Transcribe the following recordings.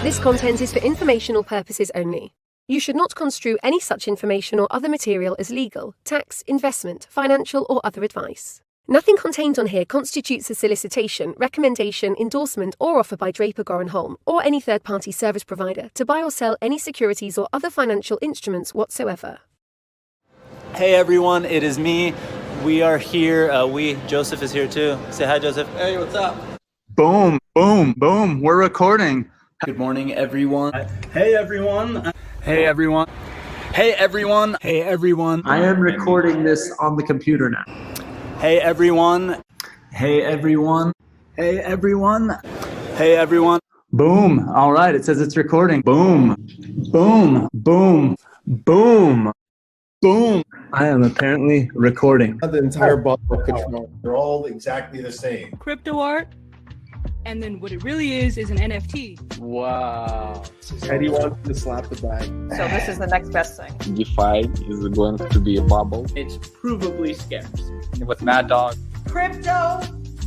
This content is for informational purposes only. You should not construe any such information or other material as legal, tax, investment, financial, or other advice. Nothing contained on here constitutes a solicitation, recommendation, endorsement, or offer by Draper Goren Holm or any third-party service provider to buy or sell any securities or other financial instruments whatsoever. Hey everyone, it is me. We are here. Joseph is here too. Say hi, Joseph. Hey, what's up? Boom, boom, boom. We're recording. Good morning, everyone. Hey everyone. Hey everyone. Hey everyone. Hey everyone. I am recording this on the computer now. Hey everyone. Hey everyone. Hey everyone. Hey everyone. Boom. All right. It says it's recording. Boom, boom, boom, boom, boom. I am apparently recording. The entire bottle of control. They're all exactly the same. Crypto art, and then what it really is an NFT. Wow. Eddie wants to slap the bag. So this is the next best thing. DeFi is going to be a bubble. It's provably scarce. With Mad Dog. Crypto,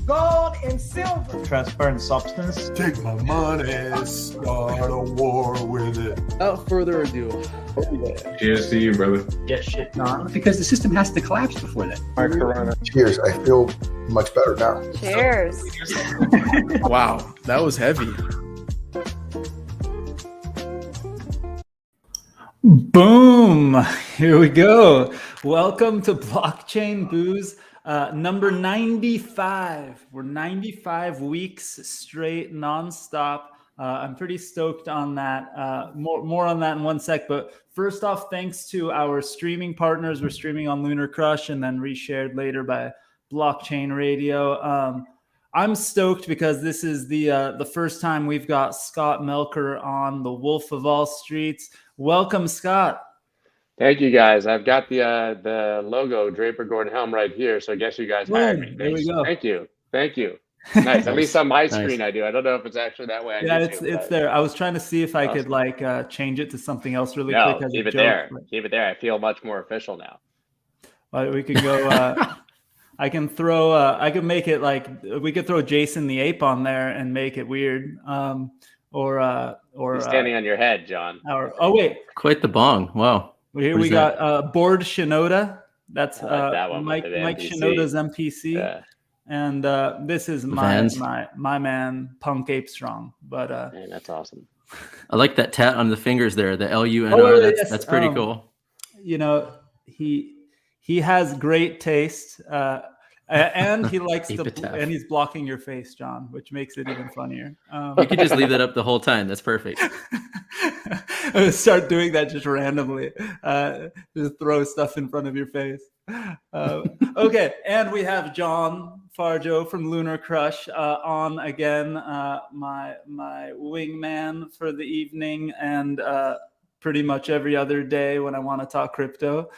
gold, and silver. Transparent substance. Take my money, start a war with it. Without further ado. Cheers to you, brother. Get shit done. Because the system has to collapse before that. My corona. Cheers. I feel much better now. Cheers. Wow, that was heavy. Boom. Here we go. Welcome to Blockchain Booze. Number 95. We're 95 weeks straight, nonstop. I'm pretty stoked on that. More on that in one sec. But first off, thanks to our streaming partners. We're streaming on Lunar Crush and then reshared later by Blockchain Radio. I'm stoked because this is the first time we've got Scott Melker on the Wolf of All Streets. Welcome, Scott. Thank you, guys. I've got the logo, Draper Gordon Helm, right here. So I guess you guys hired me. There we go. Thank you. Thank you. Nice. At least on my screen, I do. I don't know if it's actually that way. Yeah, it's there. I was trying to see if I could change it to something else really quick. No, keep it there. Keep it there. I feel much more official now. Well, we could go. I can throw. I could make it like we could throw Jason the Ape on there and make it weird. Or He's standing on your head, John. Wait, quite the bong. Wow. Here we got Board Shinoda. That's that one Mike Shinoda's MPC. Yeah. And this is my man Punk Ape Strong. But man, that's awesome. I like that tat on the fingers there, the LUNR. That's pretty cool. You know, he has great taste. And he likes and he's blocking your face, John, which makes it even funnier. You could just leave that up the whole time. That's perfect. Start doing that just randomly. Just throw stuff in front of your face. Okay, and we have John Farjo from Lunar Crush on again, my wingman for the evening and pretty much every other day when I want to talk crypto.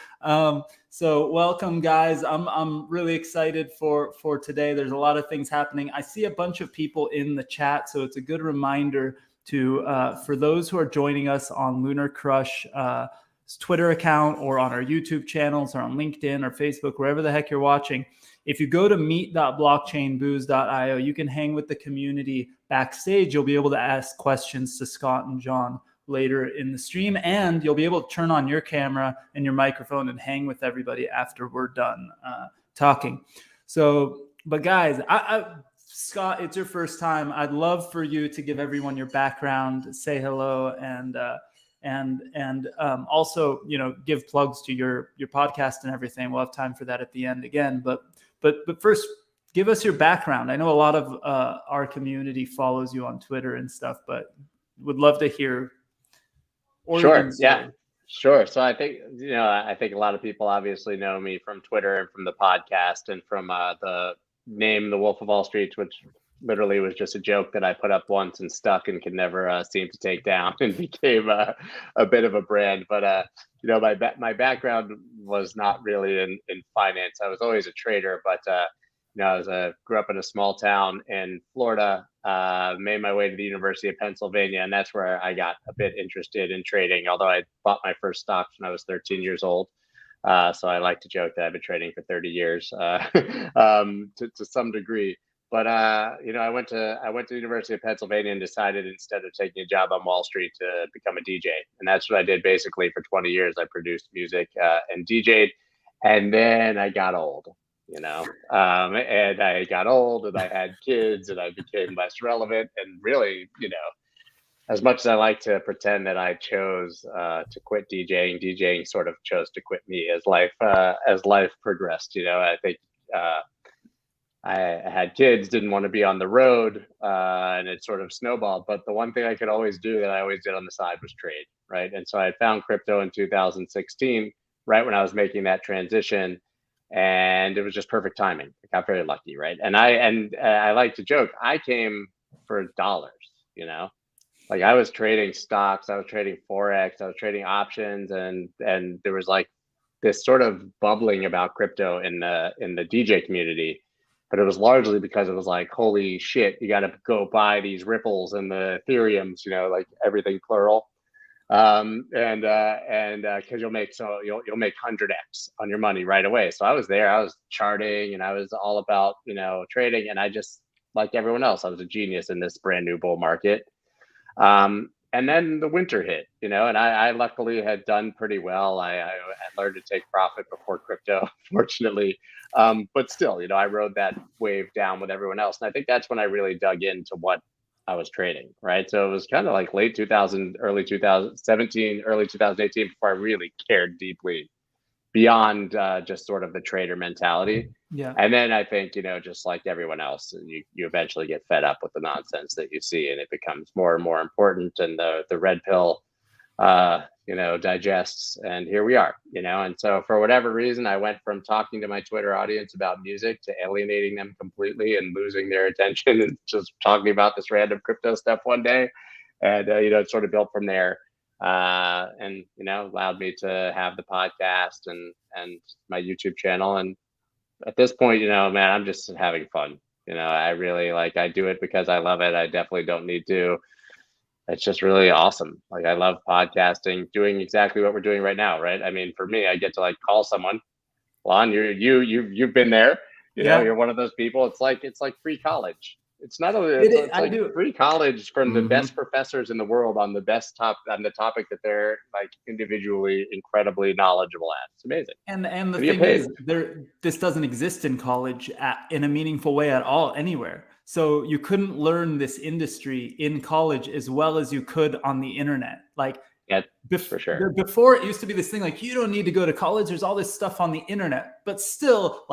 So welcome, guys. I'm really excited for today. There's a lot of things happening. I see a bunch of people in the chat, so it's a good reminder to for those who are joining us on Lunar Crush Twitter account or on our YouTube channels or on LinkedIn or Facebook, wherever the heck you're watching. If you go to meet.blockchainbooze.io, you can hang with the community backstage. You'll be able to ask questions to Scott and John later in the stream, and you'll be able to turn on your camera and your microphone and hang with everybody after we're done talking. So, but guys, Scott, it's your first time. I'd love for you to give everyone your background, say hello, and also, give plugs to your podcast and everything. We'll have time for that at the end again. But first, give us your background. I know a lot of our community follows you on Twitter and stuff, but would love to hear. Sure. Yeah. Sure. So I think a lot of people obviously know me from Twitter and from the podcast and from the name The Wolf of All Streets, which literally was just a joke that I put up once and stuck and could never seem to take down and became a bit of a brand. But, my background was not really in finance. I was always a trader, but, I grew up in a small town in Florida, made my way to the University of Pennsylvania, and that's where I got a bit interested in trading, although I bought my first stocks when I was 13 years old. So I like to joke that I've been trading for 30 years to some degree. I went to the University of Pennsylvania and decided instead of taking a job on Wall Street to become a DJ, and that's what I did basically for 20 years. I produced music and DJ'd, and then I got old, and I got old, and I had kids, and I became less relevant, and really, as much as I like to pretend that I chose to quit DJing sort of chose to quit me as life progressed. I think I had kids, didn't want to be on the road, and it sort of snowballed. But the one thing I could always do that I always did on the side was trade, right? And so I found crypto in 2016, right when I was making that transition, and it was just perfect timing. I got very lucky, right? And I like to joke, I came for dollars, like I was trading stocks, I was trading Forex, I was trading options, and there was like this sort of bubbling about crypto in the DJ community. But it was largely because it was like, holy shit, you got to go buy these Ripples and the Ethereums, like everything plural, and because you'll make 100x on your money right away. So I was there, I was charting, and I was all about trading, and I just, like everyone else, I was a genius in this brand new bull market. And then the winter hit, and I luckily had done pretty well. I learned to take profit before crypto, fortunately. But still, I rode that wave down with everyone else. And I think that's when I really dug into what I was trading, right? So it was kind of like late 2000, early 2017, early 2018 before I really cared deeply beyond just sort of the trader mentality. Yeah. And then I think, just like everyone else, you eventually get fed up with the nonsense that you see, and it becomes more and more important, and the red pill, digests, and here we are, and so for whatever reason, I went from talking to my Twitter audience about music to alienating them completely and losing their attention and just talking about this random crypto stuff one day. And, it sort of built from there. And allowed me to have the podcast and my YouTube channel. And at this point, man, I'm just having fun. I really I do it because I love it. I definitely don't need to. It's just really awesome. Like, I love podcasting, doing exactly what we're doing right now, right? I mean, for me, I get to call someone. Alon, you've been there. You're one of those people. It's like free college. It's not only free college from the best professors in the world on the topic that they're individually incredibly knowledgeable at. It's amazing. And the thing is, this doesn't exist in college in a meaningful way at all anywhere. So you couldn't learn this industry in college as well as you could on the internet. For sure. Before, it used to be this thing you don't need to go to college. There's all this stuff on the internet, but still,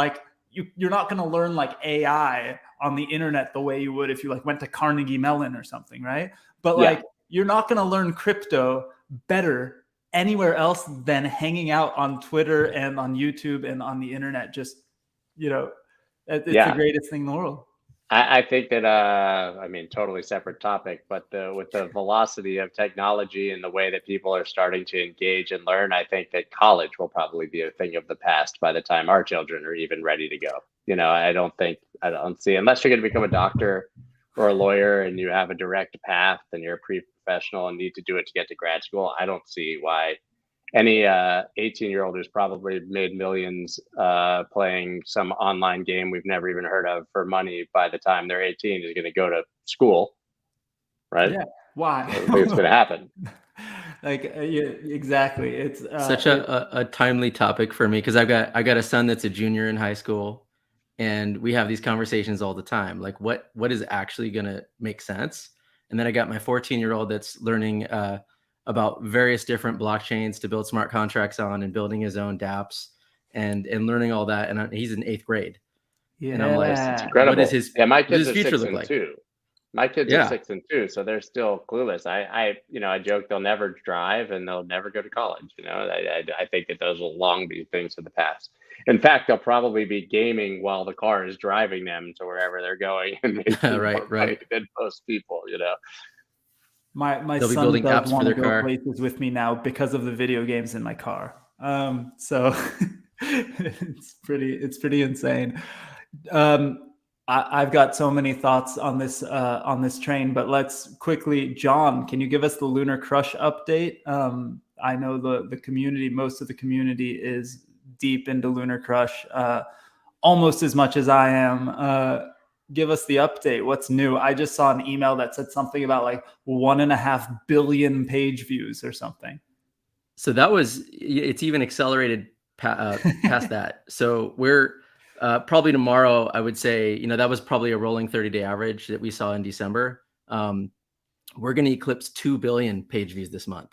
you're not going to learn AI on the internet the way you would if you went to Carnegie Mellon or something, right? But you're not going to learn crypto better anywhere else than hanging out on Twitter and on YouTube and on the internet. Just, it's the greatest thing in the world. I think that, totally separate topic, but with the velocity of technology and the way that people are starting to engage and learn, I think that college will probably be a thing of the past by the time our children are even ready to go. I don't see, unless you're going to become a doctor or a lawyer and you have a direct path and you're a pre-professional and need to do it to get to grad school, I don't see why any 18-year-old who's probably made millions playing some online game we've never even heard of for money by the time they're 18 is going to go to school, right? Yeah. Why? I think it's going to happen. Exactly. It's such a timely topic for me because I got a son that's a junior in high school, and we have these conversations all the time. What is actually going to make sense? And then I got my 14-year-old that's learning about various different blockchains to build smart contracts on and building his own dApps and learning all that. And he's in 8th grade. Yeah. And I'm like, it's incredible. What is his, my kids are 6 and 2. My kids are 6 and 2, so they're still clueless. I joke they'll never drive and they'll never go to college. I think that those will long be things of the past. In fact, they'll probably be gaming while the car is driving them to wherever they're going and making more money than most people. My son does want to go places with me now because of the video games in my car. So it's pretty insane. I've got so many thoughts on this train, but let's quickly, John, can you give us the Lunar Crush update? I know the community, most of the community is deep into Lunar Crush, almost as much as I am. give us the update. What's new? I just saw an email that said something about like 1.5 billion page views or something. So it's even accelerated past that. So we're probably tomorrow, I would say, that was probably a rolling 30-day average that we saw in December. We're going to eclipse 2 billion page views this month.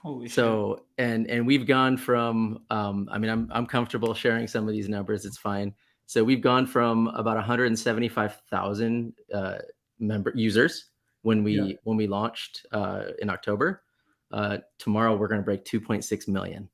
Holy shit. And we've gone from, I'm comfortable sharing some of these numbers. It's fine. So we've gone from about 175,000 member users when we launched in October. Tomorrow we're going to break 2.6 million.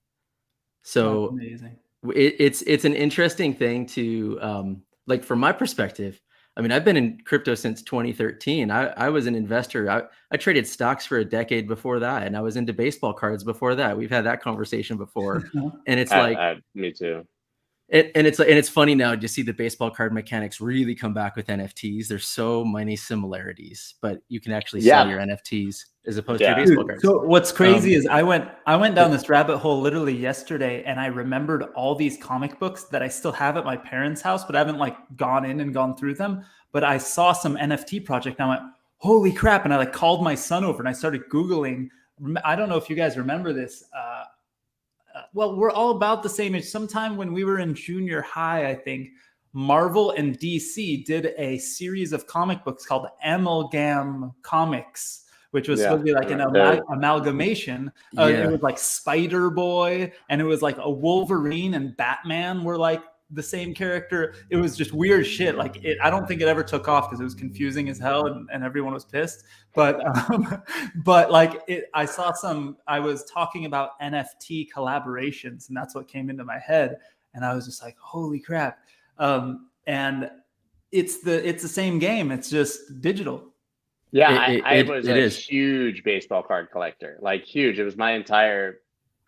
So that's amazing. It's an interesting thing to like, from my perspective. I mean, I've been in crypto since 2013. I was an investor. I traded stocks for a decade before that, and I was into baseball cards before that. We've had that conversation before, and it's me too. And it's funny now to see the baseball card mechanics really come back with NFTs. There's so many similarities, but you can actually sell your NFTs as opposed to your baseball cards. So what's crazy is I went down this rabbit hole literally yesterday, and I remembered all these comic books that I still have at my parents' house, but I haven't like gone in and gone through them. But I saw some NFT project and I went, holy crap. And I like called my son over and I started Googling. I don't know if you guys remember this. Well, we're all about the same age. Sometime when we were in junior high, I think Marvel and DC did a series of comic books called Amalgam Comics, which was supposed to be like an amalgamation. It was like Spider-Boy, and it was like a Wolverine and Batman were like the same character. It was just weird shit. Like I don't think it ever took off because it was confusing as hell and everyone was pissed. But like I was talking about NFT collaborations, and that's what came into my head. And I was just like, holy crap. And it's the same game. It's just digital. Yeah, I was a huge baseball card collector, like huge. It was my entire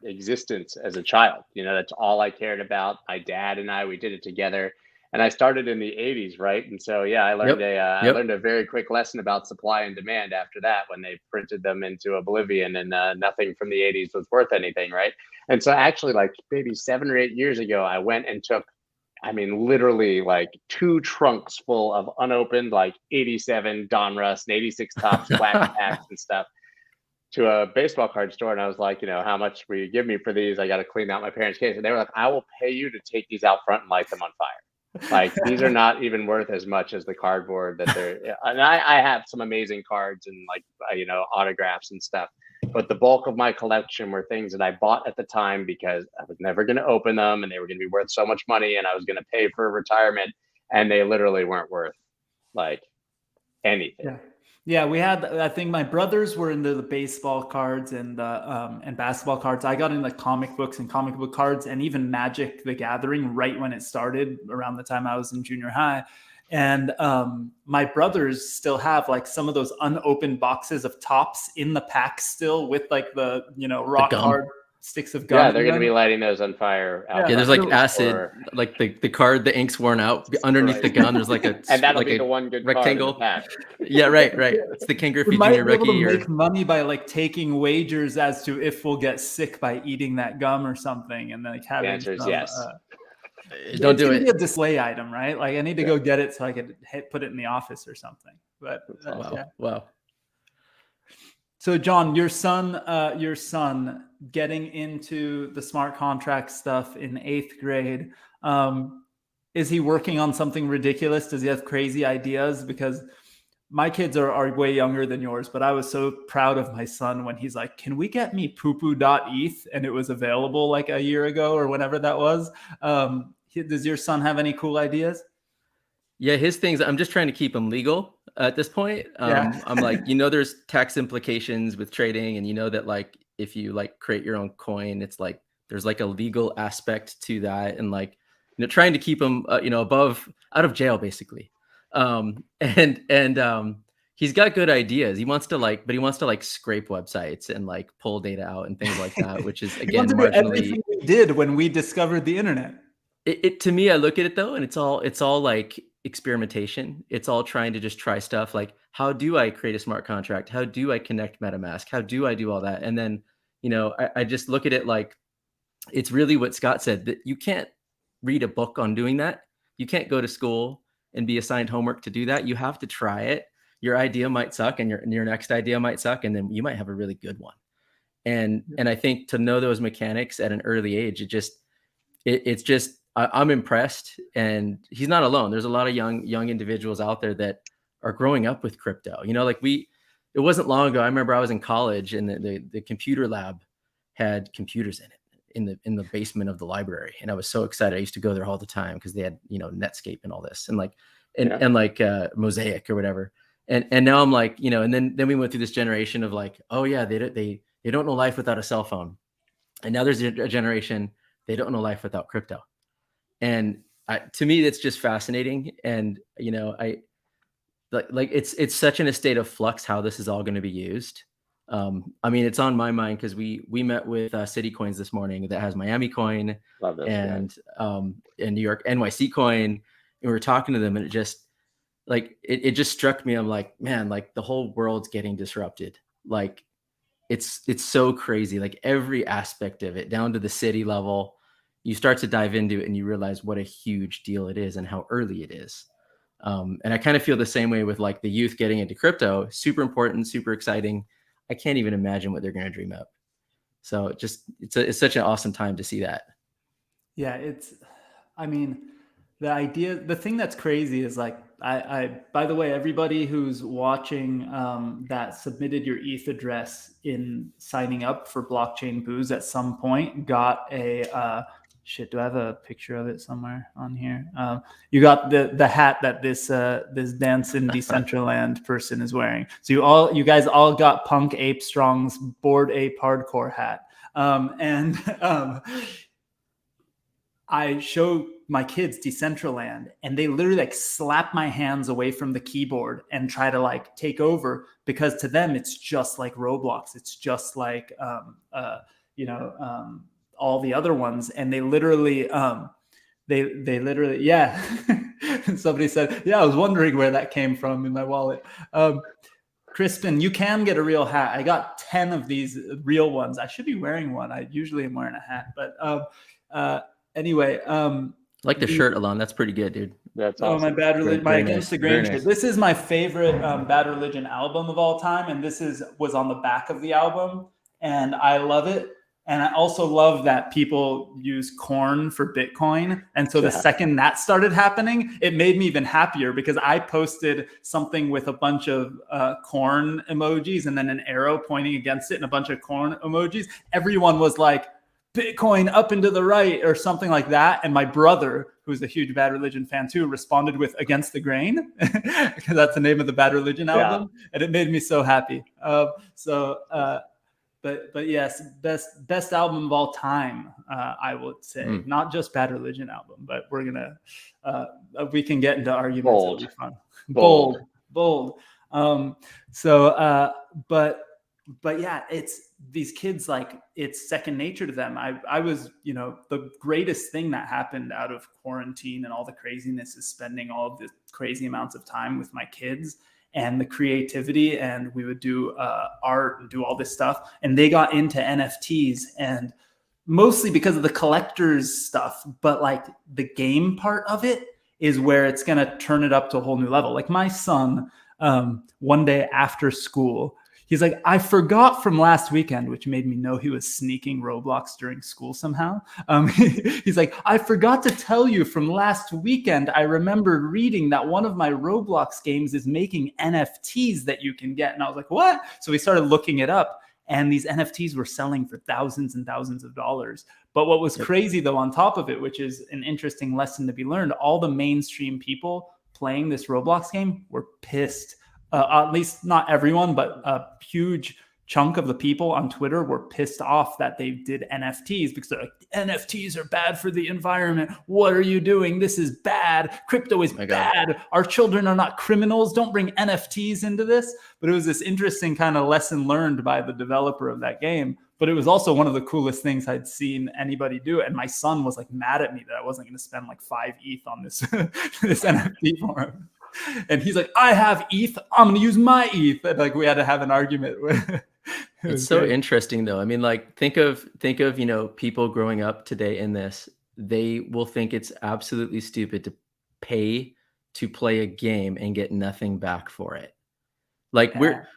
existence as a child. That's all I cared about. My dad and we did it together. And I started in the 80s, right? And so, I learned I learned a very quick lesson about supply and demand after that, when they printed them into oblivion and nothing from the 80s was worth anything, right? And so actually, like maybe 7 or 8 years ago, I went and took, literally like 2 trunks full of unopened, like 87 Donruss and 86 Topps wax packs and stuff to a baseball card store. And I was like, how much will you give me for these? I got to clean out my parents' case. And they were like, I will pay you to take these out front and light them on fire. Like, these are not even worth as much as the cardboard that they're. And I have some amazing cards and like, autographs and stuff. But the bulk of my collection were things that I bought at the time because I was never going to open them, and they were going to be worth so much money, and I was going to pay for retirement, and they literally weren't worth like anything. Yeah, we had. I think my brothers were into the baseball cards and basketball cards. I got into comic books and comic book cards, and even Magic the Gathering right when it started, around the time I was in junior high. And my brothers still have like some of those unopened boxes of Topps in the pack still, with like the rock hard sticks of gum. Yeah, they're going to be lighting those on fire. There's like acid, like the card, the ink's worn out underneath the gun. There's like a and that'll like be a the one good rectangle. Card in the pack. Yeah, right. It's the Ken Griffey We might Jr. be able rookie. to make money by like taking wagers as to if we'll get sick by eating that gum or something, and then like having. The answer is yes. Don't do it. It's a display item, right? Like I need to go get it so I could put it in the office or something. But wow. So John, your son getting into the smart contract stuff in 8th grade. Is he working on something ridiculous? Does he have crazy ideas? Because my kids are way younger than yours, but I was so proud of my son when he's like, can we get me poo-poo.eth? And it was available like a year ago or whenever that was. Does your son have any cool ideas? Yeah, his things, I'm just trying to keep him legal at this point. I'm like, there's tax implications with trading, and that like if you like create your own coin, it's like there's like a legal aspect to that, and like trying to keep him above, out of jail basically. And he's got good ideas. He wants to scrape websites and like pull data out and things like that, which is again marginally. Everything we did when we discovered the internet. It to me, I look at it though, and it's all like experimentation. It's all trying to just try stuff like, how do I create a smart contract? How do I connect MetaMask? How do I do all that? And then, I just look at it like, it's really what Scott said, that you can't read a book on doing that. You can't go to school. and be assigned homework to do that. You have to try it. Your idea might suck, and your next idea might suck, and then you might have a really good one. And I think to know those mechanics at an early age, it's just I'm impressed. And he's not alone. There's a lot of young individuals out there that are growing up with crypto. Like it wasn't long ago. I remember I was in college, and the computer lab had computers in it in the basement of the library, and I was so excited. I used to go there all the time because they had Netscape and all this, and Mosaic or whatever. And now I'm like, and then we went through this generation of like, oh yeah, they don't know life without a cell phone, and now there's a generation they don't know life without crypto. And to me, that's just fascinating. And I like it's such in a state of flux how this is all going to be used. I mean, it's on my mind because we met with City Coins this morning that has Miami Coin and New York NYC Coin, and we were talking to them, and it just struck me. I'm like, man, like the whole world's getting disrupted. Like it's so crazy. Like every aspect of it, down to the city level, you start to dive into it, and you realize what a huge deal it is and how early it is. And I kind of feel the same way with like the youth getting into crypto. Super important, super exciting. I can't even imagine what they're going to dream up. So it's such an awesome time to see that. Yeah, the thing that's crazy is like, I by the way, everybody who's watching that submitted your ETH address in signing up for Blockchain Booze at some point got a, do I have a picture of it somewhere on here? You got the hat that this Dance in Decentraland person is wearing. So you guys all got Punk Ape Strong's Bored Ape Hardcore hat. I show my kids Decentraland, and they literally like slap my hands away from the keyboard and try to like take over, because to them it's just like Roblox. It's just like all the other ones, and they literally yeah. Somebody said, yeah, I was wondering where that came from in my wallet. Crispin, you can get a real hat. I got 10 of these real ones. I should be wearing one. I usually am wearing a hat, but anyway, like the shirt, Alon. That's pretty good, dude. That's awesome. My Bad Religion, my Against the Grain shirt. Nice. This is my favorite Bad Religion album of all time, and this was on the back of the album, and I love it. And I also love that people use corn for Bitcoin. And so the second that started happening, it made me even happier, because I posted something with a bunch of corn emojis and then an arrow pointing against it and a bunch of corn emojis. Everyone was like, Bitcoin up and to the right or something like that. And my brother, who's a huge Bad Religion fan too, responded with Against the Grain, because that's the name of the Bad Religion album. Yeah. And it made me so happy. But yes, best album of all time, I would say. Not just Bad Religion album, but we're gonna we can get into arguments. Bold. It'll be fun. Bold. But yeah, it's these kids, like it's second nature to them. I was, the greatest thing that happened out of quarantine and all the craziness is spending all of the crazy amounts of time with my kids and the creativity, and we would do art and do all this stuff. And they got into NFTs, and mostly because of the collectors stuff, but like the game part of it is where it's going to turn it up to a whole new level. Like my son, one day after school, he's like, I forgot from last weekend, which made me know he was sneaking Roblox during school somehow. He's like, I forgot to tell you from last weekend, I remembered reading that one of my Roblox games is making NFTs that you can get. And I was like, what? So we started looking it up, and these NFTs were selling for thousands and thousands of dollars. But what was crazy though, on top of it, which is an interesting lesson to be learned, all the mainstream people playing this Roblox game were pissed. At least not everyone, but a huge chunk of the people on Twitter were pissed off that they did NFTs, because they're like, NFTs are bad for the environment. What are you doing? This is bad. Crypto is bad. Our children are not criminals. Don't bring NFTs into this. But it was this interesting kind of lesson learned by the developer of that game. But it was also one of the coolest things I'd seen anybody do. And my son was like mad at me that I wasn't going to spend like 5 ETH on this NFT for him. And he's like, I have ETH. I'm going to use my ETH. And like we had to have an argument. It's so interesting though. I mean, like think of, people growing up today in this, they will think it's absolutely stupid to pay to play a game and get nothing back for it. Like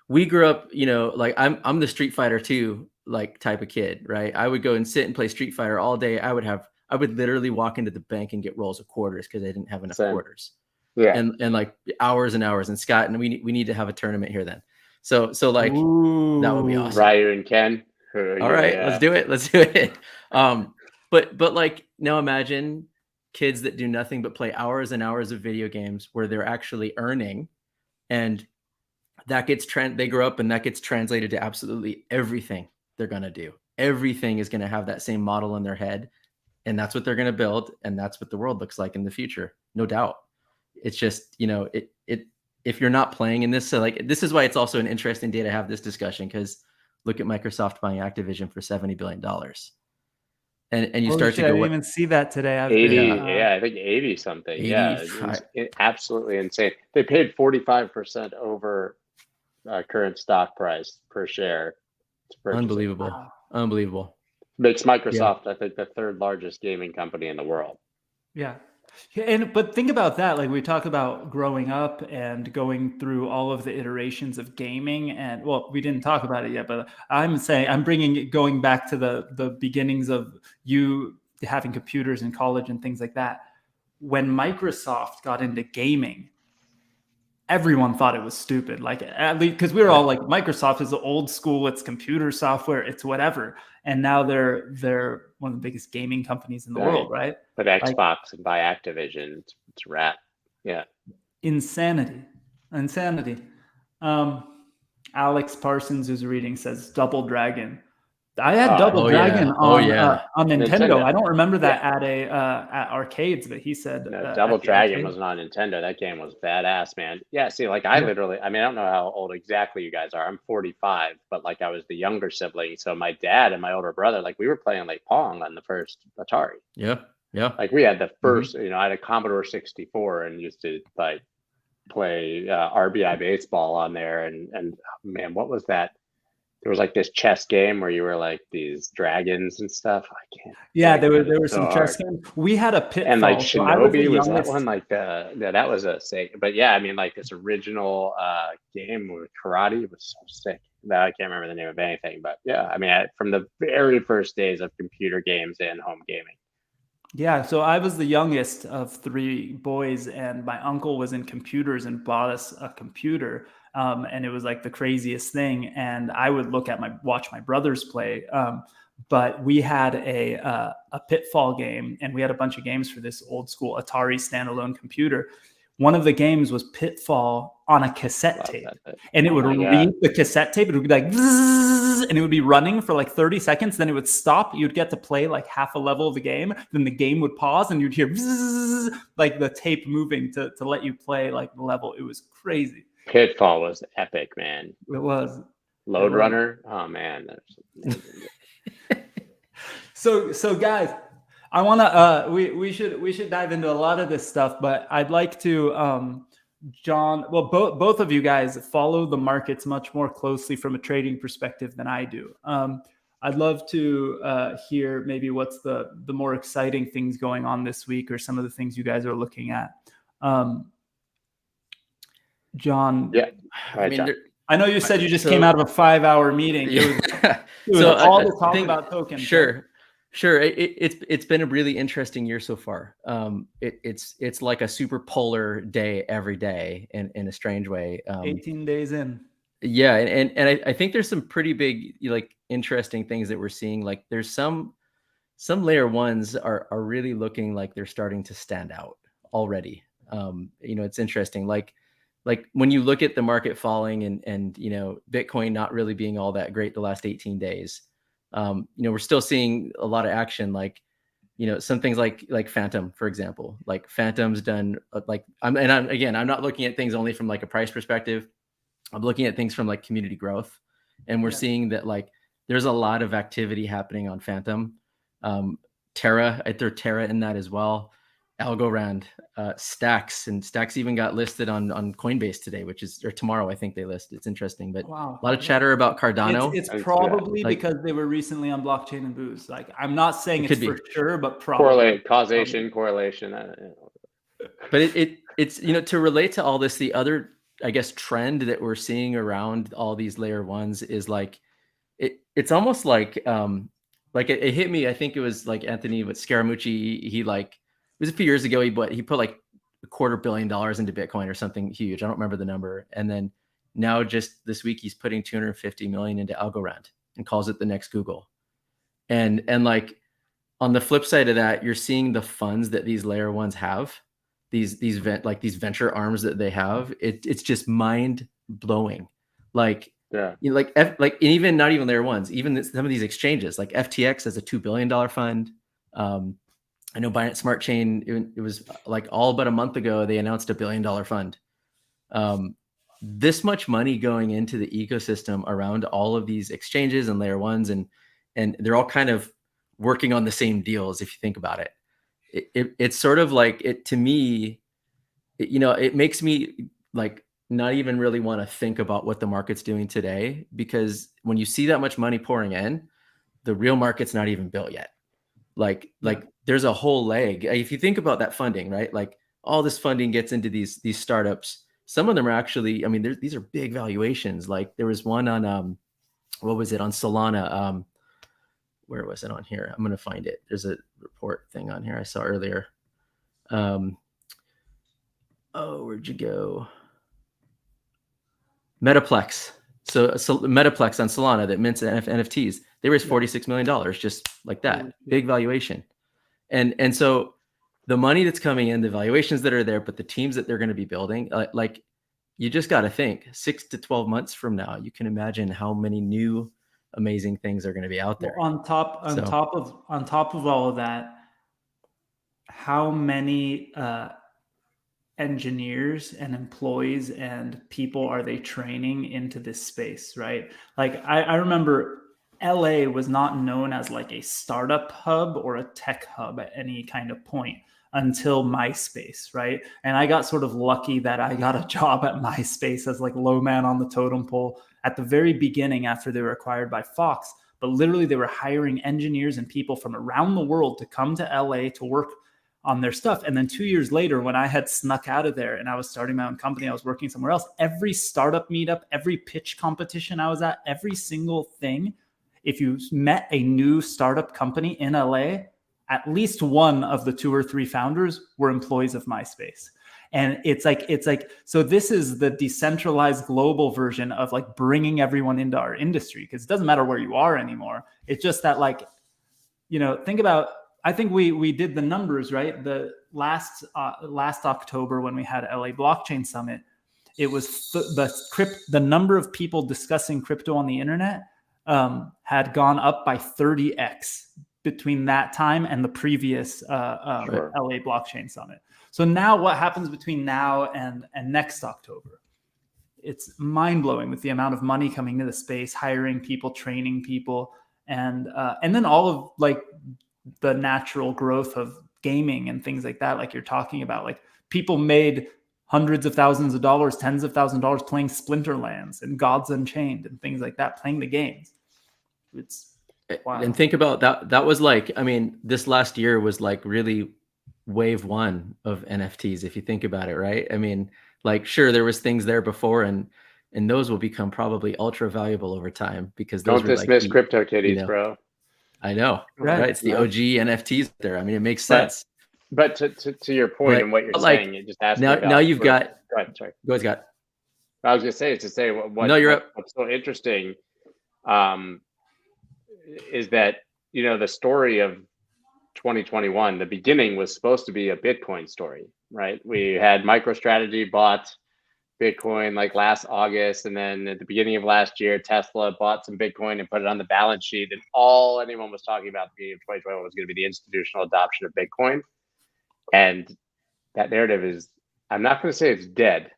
we grew up, you know, like I'm the Street Fighter 2 like type of kid, right? I would go and sit and play Street Fighter all day. I would literally walk into the bank and get rolls of quarters because I didn't have enough quarters. Yeah. And like hours and hours. And Scott, and we need to have a tournament here then. So like Ooh. that would be awesome. Ryu and Ken. All right, let's do it. Let's do it. But like now imagine kids that do nothing but play hours and hours of video games where they're actually earning, and that gets they grow up and that gets translated to absolutely everything they're going to do. Everything is going to have that same model in their head, and that's what they're going to build, and that's what the world looks like in the future. No doubt. It's just, you know, if you're not playing in this, so like this is why it's also an interesting day to have this discussion, because look at Microsoft buying Activision for $70 billion. And you start to go, I didn't even see that today. 80, I think 80 something. 80, yeah, it's absolutely insane. They paid 45% over current stock price per share. Unbelievable. Wow. Unbelievable. Makes Microsoft, I think, the third largest gaming company in the world. Yeah. But think about that. Like we talk about growing up and going through all of the iterations of gaming, and well, we didn't talk about it yet, but I'm going back to the beginnings of you having computers in college and things like that. When Microsoft got into gaming, everyone thought it was stupid. Like, at least because we were all like, Microsoft is the old school, it's computer software, it's whatever. And now they're one of the biggest gaming companies in the world, right? But Xbox and buy Activision, it's a wrap. Yeah. Insanity. Alex Parsons, who's reading, says Double Dragon. I had Double Dragon on Nintendo. I don't remember that at arcades, but he said Double Dragon wasn't on Nintendo. That game was badass, man. Yeah, see, like I literally, I mean, I don't know how old exactly you guys are. I'm 45, but like I was the younger sibling. So my dad and my older brother, like we were playing like Pong on the first Atari. Yeah. Like we had the first, you know, I had a Commodore 64 and used to like play RBI baseball on there. And man, what was that? There was like this chess game where you were like these dragons and stuff. I can't. Yeah, there were some chess games. We had a Pitfall. And like Shinobi was that one. Like that was a sick. But yeah, I mean like this original game with karate was so sick. That I can't remember the name of anything. But yeah, I mean from the very first days of computer games and home gaming. Yeah, so I was the youngest of three boys, and my uncle was in computers and bought us a computer. And it was like the craziest thing. And I would watch my brothers play. But we had a Pitfall game, and we had a bunch of games for this old school Atari standalone computer. One of the games was Pitfall on a cassette tape, and it would read the cassette tape. It would be like, and it would be running for like 30 seconds. Then it would stop. You'd get to play like half a level of the game. Then the game would pause, and you'd hear like the tape moving to let you play like the level. It was crazy. Pitfall was epic, man. It was. Load Runner. Oh man. So guys, I want to we should dive into a lot of this stuff, but I'd like to John, well both of you guys follow the markets much more closely from a trading perspective than I do. I'd love to hear maybe what's the more exciting things going on this week, or some of the things you guys are looking at. John, yeah, I know you said you just came out of a 5-hour meeting. It was all the talk about tokens. Sure. It's been a really interesting year so far. It's like a super polar day every day in a strange way. 18 days in. Yeah, and I think there's some pretty big like interesting things that we're seeing. Like there's some layer ones are really looking like they're starting to stand out already. You know, it's interesting. Like when you look at the market falling and you know, Bitcoin not really being all that great the last 18 days, you know, we're still seeing a lot of action. Like, you know, some things like Phantom, for example. Like Phantom's done like I'm not looking at things only from like a price perspective. I'm looking at things from like community growth, and we're seeing that like there's a lot of activity happening on Phantom. Terra, I throw Terra in that as well. Algorand, Stacks, and Stacks even got listed on Coinbase today, or tomorrow, I think they list. It's interesting, but wow. A lot of chatter about Cardano. It's probably because they were recently on Blockchain and Boost. Like, I'm not saying it's for sure, but probably correlation. But it's, you know, to relate to all this, the other, I guess, trend that we're seeing around all these layer ones is like, it's almost like it hit me. I think it was like Anthony with Scaramucci. He like, it was a few years ago. He put like $250 million into Bitcoin or something huge. I don't remember the number. And then now just this week, he's putting 250 million into Algorand and calls it the next Google. And like on the flip side of that, you're seeing the funds that these layer ones have, these venture arms that they have. It's just mind blowing. Like, yeah, you know, like even not even layer ones, even some of these exchanges, like FTX has a $2 billion fund. I know Binance Smart Chain, it was like all but a month ago, they announced $1 billion fund. This much money going into the ecosystem around all of these exchanges and layer ones, and they're all kind of working on the same deals. If you think about it, it's sort of like, it to me, you know, it makes me like not even really want to think about what the market's doing today, because when you see that much money pouring in, the real market's not even built yet. Like there's a whole leg. If you think about that funding, right? Like all this funding gets into these startups. Some of them are actually, I mean, these are big valuations. Like there was one on, what was it, on Solana? Where was it on here? I'm going to find it. There's a report thing on here I saw earlier. Oh, where'd you go? Metaplex. So Metaplex on Solana that mints NFTs. They raised $46 million just like that. Big valuation. And so the money that's coming in, the valuations that are there, but the teams that they're going to be building, like you just got to think 6 to 12 months from now, you can imagine how many new amazing things are going to be out there. Well, on top of all of that, how many engineers and employees and people are they training into this space, right? Like I remember LA was not known as like a startup hub or a tech hub at any kind of point until MySpace, right? And I got sort of lucky that I got a job at MySpace as like low man on the totem pole at the very beginning after they were acquired by Fox. But literally they were hiring engineers and people from around the world to come to LA to work on their stuff. And then 2 years later, when I had snuck out of there and I was starting my own company, I was working somewhere else, every startup meetup, every pitch competition I was at, every single thing, if you met a new startup company in LA, at least one of the 2 or 3 founders were employees of MySpace. And it's like, so this is the decentralized global version of like bringing everyone into our industry, because it doesn't matter where you are anymore. It's just that, like, you know, think about, I think we did the numbers, right? The last October when we had LA Blockchain Summit, it was the number of people discussing crypto on the internet had gone up by 30x between that time and the previous LA Blockchain Summit. So now what happens between now and next October? It's mind-blowing with the amount of money coming to the space, hiring people, training people, and then all of like the natural growth of gaming and things like that, like you're talking about. Like people made hundreds of thousands of dollars, tens of thousands of dollars playing Splinterlands and Gods Unchained and things like that, playing the games. It's wild. And think about that. That was like, I mean, this last year was like really wave one of NFTs, if you think about it, right? I mean, like, sure, there was things there before, and those will become probably ultra valuable over time, because those don't dismiss like CryptoKitties, you know, bro. I know, right? It's the OG NFTs there. I mean, it makes sense. But to your point and what you're saying, you just asked now you've got. Go ahead, sorry. Go ahead, Scott. I was going to say what's so interesting is that, you know, the story of 2021, the beginning was supposed to be a Bitcoin story, right? We had MicroStrategy bought Bitcoin like last August, and then at the beginning of last year, Tesla bought some Bitcoin and put it on the balance sheet, and all anyone was talking about at the beginning of 2021 was going to be the institutional adoption of Bitcoin. And that narrative is, I'm not going to say it's dead,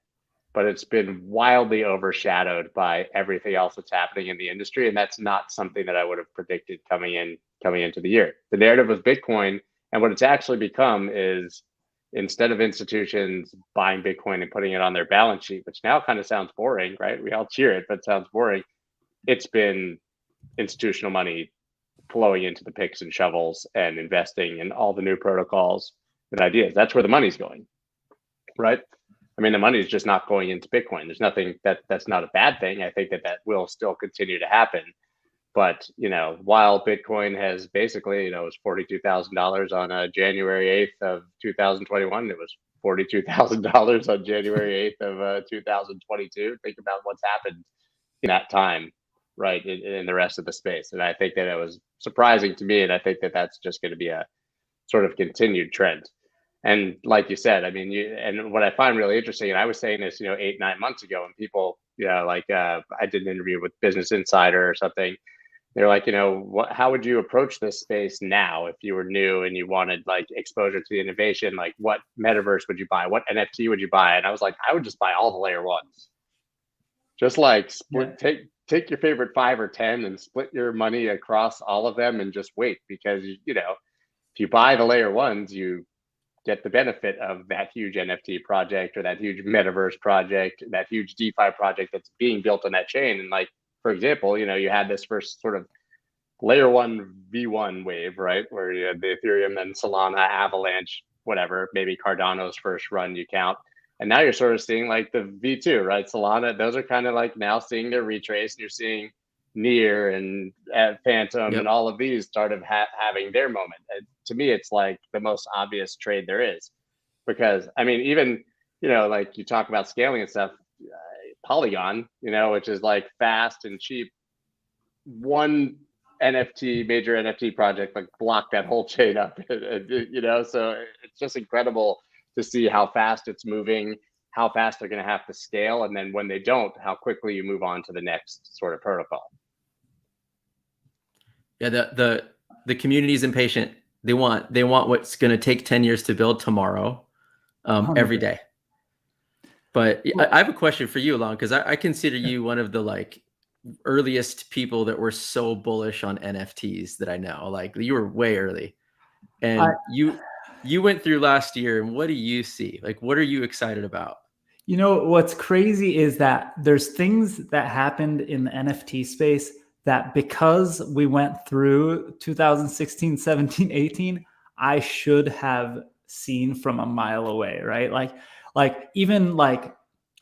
but it's been wildly overshadowed by everything else that's happening in the industry, and that's not something that I would have predicted coming into the year. The narrative was Bitcoin, and what it's actually become is, instead of institutions buying Bitcoin and putting it on their balance sheet, which now kind of sounds boring, right? We all cheer it, but it sounds boring. It's been institutional money flowing into the picks and shovels and investing in all the new protocols and ideas. That's where the money's going. right? I mean, the money is just not going into Bitcoin. There's nothing that's not a bad thing. I think that will still continue to happen. But, while Bitcoin has basically, it was $42,000 on January 8th of 2021, it was $42,000 on January 8th of 2022. Think about what's happened in that time, right, in the rest of the space. And I think that it was surprising to me. And I think that that's just going to be a sort of continued trend. And like you said, I mean, and what I find really interesting, and I was saying this, 8-9 months ago, and people, I did an interview with Business Insider or something. They're like, how would you approach this space now if you were new and you wanted like exposure to the innovation? Like, what metaverse would you buy? What NFT would you buy? And I was like, I would just buy all the layer ones. Just like split, take your favorite 5 or 10 and split your money across all of them and just wait, because if you buy the layer ones, you get the benefit of that huge NFT project or that huge metaverse project, that huge DeFi project that's being built on that chain. And like, for example, you had this first sort of layer 1 V1 wave, right? Where you had the Ethereum, then Solana, Avalanche, whatever, maybe Cardano's first run you count. And now you're sort of seeing like the V2, right? Solana, those are kind of like now seeing their retrace, and you're seeing Near and Phantom and all of these started having their moment. And to me, it's like the most obvious trade there is, because I mean, even, like you talk about scaling and stuff, Polygon, which is like fast and cheap. One major NFT project, like blocked that whole chain up, so it's just incredible to see how fast it's moving, how fast they're going to have to scale. And then when they don't, how quickly you move on to the next sort of protocol. Yeah. The community is impatient. They want what's going to take 10 years to build tomorrow, every day. But I have a question for you, Alon, because I consider you one of the like earliest people that were so bullish on NFTs that I know. Like, you were way early, and you went through last year. And what do you see? Like, what are you excited about? What's crazy is that there's things that happened in the NFT space that, because we went through 2016, 17, 18, I should have seen from a mile away, right? Like even like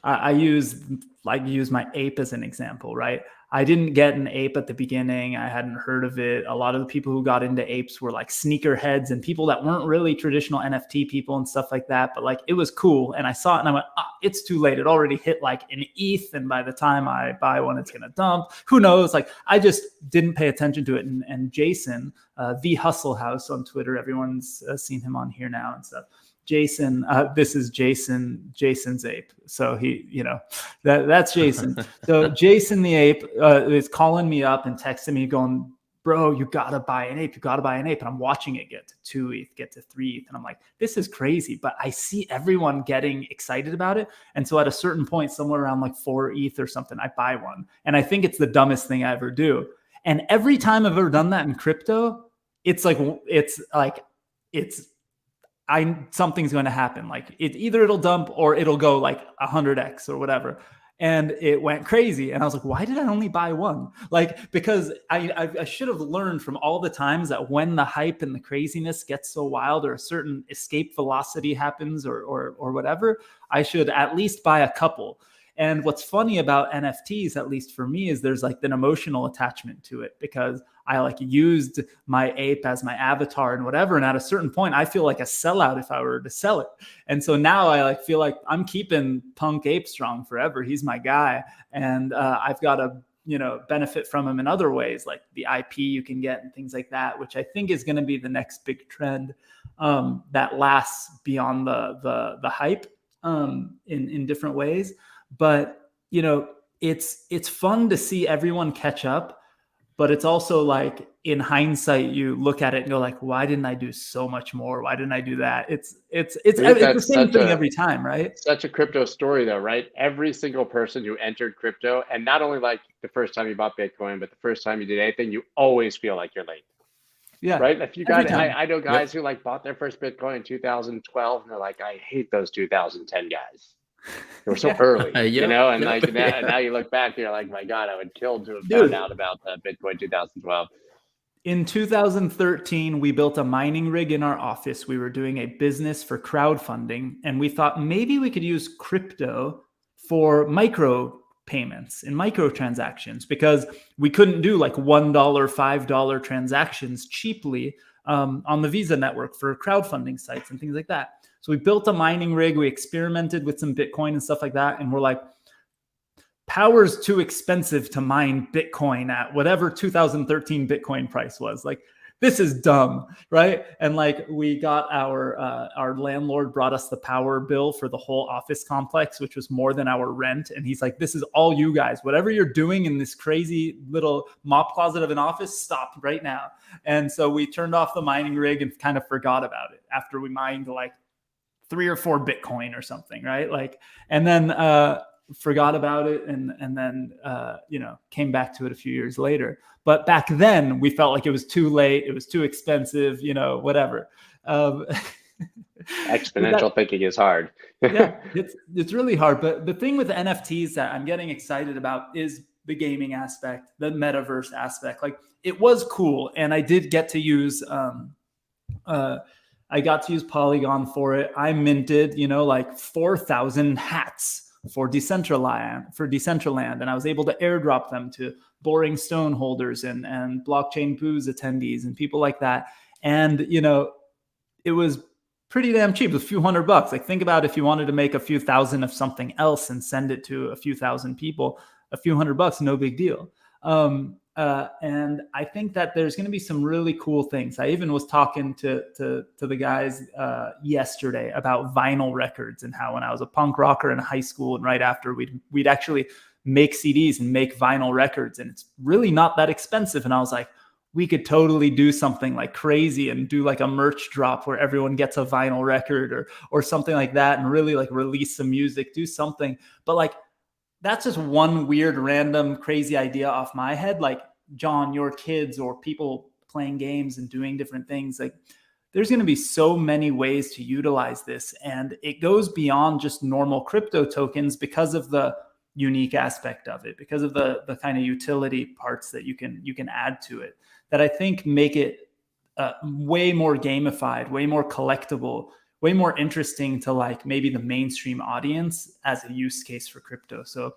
I use my ape as an example, right? I didn't get an ape at the beginning. I hadn't heard of it. A lot of the people who got into apes were like sneakerheads and people that weren't really traditional NFT people and stuff like that. But like, it was cool. And I saw it and I went, it's too late. It already hit like an ETH. And by the time I buy one, it's going to dump. Who knows? Like, I just didn't pay attention to it. And Jason, the Hustle House on Twitter, everyone's seen him on here now and stuff. Jason, this is Jason's ape. So he, that's Jason. So Jason the ape is calling me up and texting me going, bro, you got to buy an ape. You got to buy an ape. And I'm watching it get to 2 ETH, get to 3 ETH. And I'm like, this is crazy. But I see everyone getting excited about it. And so at a certain point, somewhere around like 4 ETH or something, I buy one. And I think it's the dumbest thing I ever do. And every time I've ever done that in crypto, something's going to happen. Like, either it'll dump or it'll go like 100x or whatever. And it went crazy. And I was like, why did I only buy one? Like, because I should have learned from all the times that when the hype and the craziness gets so wild, or a certain escape velocity happens or whatever, I should at least buy a couple. And what's funny about NFTs, at least for me, is there's like an emotional attachment to it, because I like used my ape as my avatar and whatever. And at a certain point, I feel like a sellout if I were to sell it. And so now I like feel like I'm keeping Punk Ape strong forever. He's my guy. And I've got to, benefit from him in other ways, like the IP you can get and things like that, which I think is going to be the next big trend that lasts beyond the hype in different ways. But, it's fun to see everyone catch up. But it's also like, in hindsight, you look at it and go like, why didn't I do so much more? Why didn't I do that? It's the same thing every time, right? Such a crypto story though, right? Every single person who entered crypto, and not only like the first time you bought Bitcoin, but the first time you did anything, you always feel like you're late. Yeah. Right. If you got, I know guys who like bought their first Bitcoin in 2012 and they're like, I hate those 2010 guys. They were so early, now you look back, you're like, my God, I would kill to have found out about Bitcoin 2012. In 2013, we built a mining rig in our office. We were doing a business for crowdfunding, and we thought maybe we could use crypto for micro payments and microtransactions, because we couldn't do like $1, $5 transactions cheaply on the Visa network for crowdfunding sites and things like that. So we built a mining rig. We experimented with some Bitcoin and stuff like that. And we're like, power's too expensive to mine Bitcoin at whatever 2013 Bitcoin price was. Like, this is dumb, right? And like, we got our landlord brought us the power bill for the whole office complex, which was more than our rent. And he's like, this is all you guys, whatever you're doing in this crazy little mop closet of an office, stop right now. And so we turned off the mining rig and kind of forgot about it after we mined like 3 or 4 Bitcoin or something, right? Like, and then forgot about it, and then came back to it a few years later. But back then we felt like it was too late, it was too expensive, whatever. Exponential thinking is hard. Yeah, it's really hard. But the thing with NFTs that I'm getting excited about is the gaming aspect, the metaverse aspect. Like, it was cool, and I did get to use Polygon for it. I minted, like 4,000 hats for Decentraland, and I was able to airdrop them to Boring Stone holders and Blockchain Booze attendees and people like that. And it was pretty damn cheap, a few $100. Like, think about if you wanted to make a few thousand of something else and send it to a few thousand people, a few $100, no big deal. And I think that there's going to be some really cool things. I even was talking to the guys yesterday about vinyl records, and how when I was a punk rocker in high school and right after, we'd actually make CDs and make vinyl records, and it's really not that expensive. And I was like, we could totally do something like crazy and do like a merch drop where everyone gets a vinyl record or something like that, and really like release some music, do something. But like, that's just one weird, random, crazy idea off my head. Like, John, your kids or people playing games and doing different things, like, there's going to be so many ways to utilize this. And it goes beyond just normal crypto tokens because of the unique aspect of it, because of the kind of utility parts that you can add to it, that I think make it way more gamified, way more collectible, way more interesting to like maybe the mainstream audience as a use case for crypto. So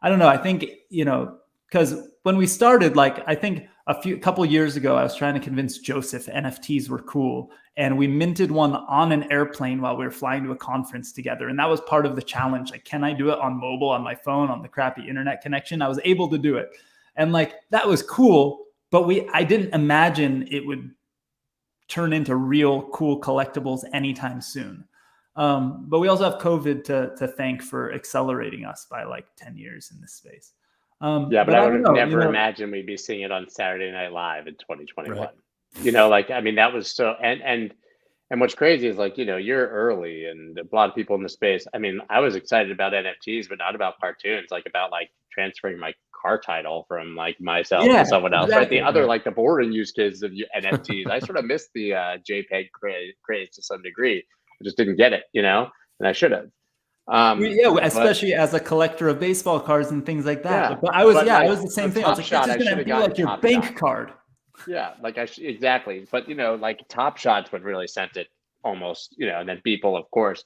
I don't know. I think, because when we started, like, I think a couple years ago, I was trying to convince Joseph NFTs were cool. And we minted one on an airplane while we were flying to a conference together. And that was part of the challenge. Like, can I do it on mobile, on my phone, on the crappy internet connection? I was able to do it. And like, that was cool, but I didn't imagine it would turn into real cool collectibles anytime soon. But we also have COVID to thank for accelerating us by like 10 years in this space. But I would have never imagined we'd be seeing it on Saturday Night Live in 2021. Right. That was so, and what's crazy is like, you're early and a lot of people in the space. I was excited about NFTs, but not about cartoons, like about like transferring my car title from like myself to someone else. Exactly. Right. The other, like the boring use cases of NFTs. I sort of missed the JPEG craze to some degree. I just didn't get it, and I should have. Especially as a collector of baseball cards and things like that. Yeah, but I was the same thing. I was like, this is going to be like your bank card. Yeah, like exactly. But like Top Shot's what really sent it almost, and then Beeple, of course.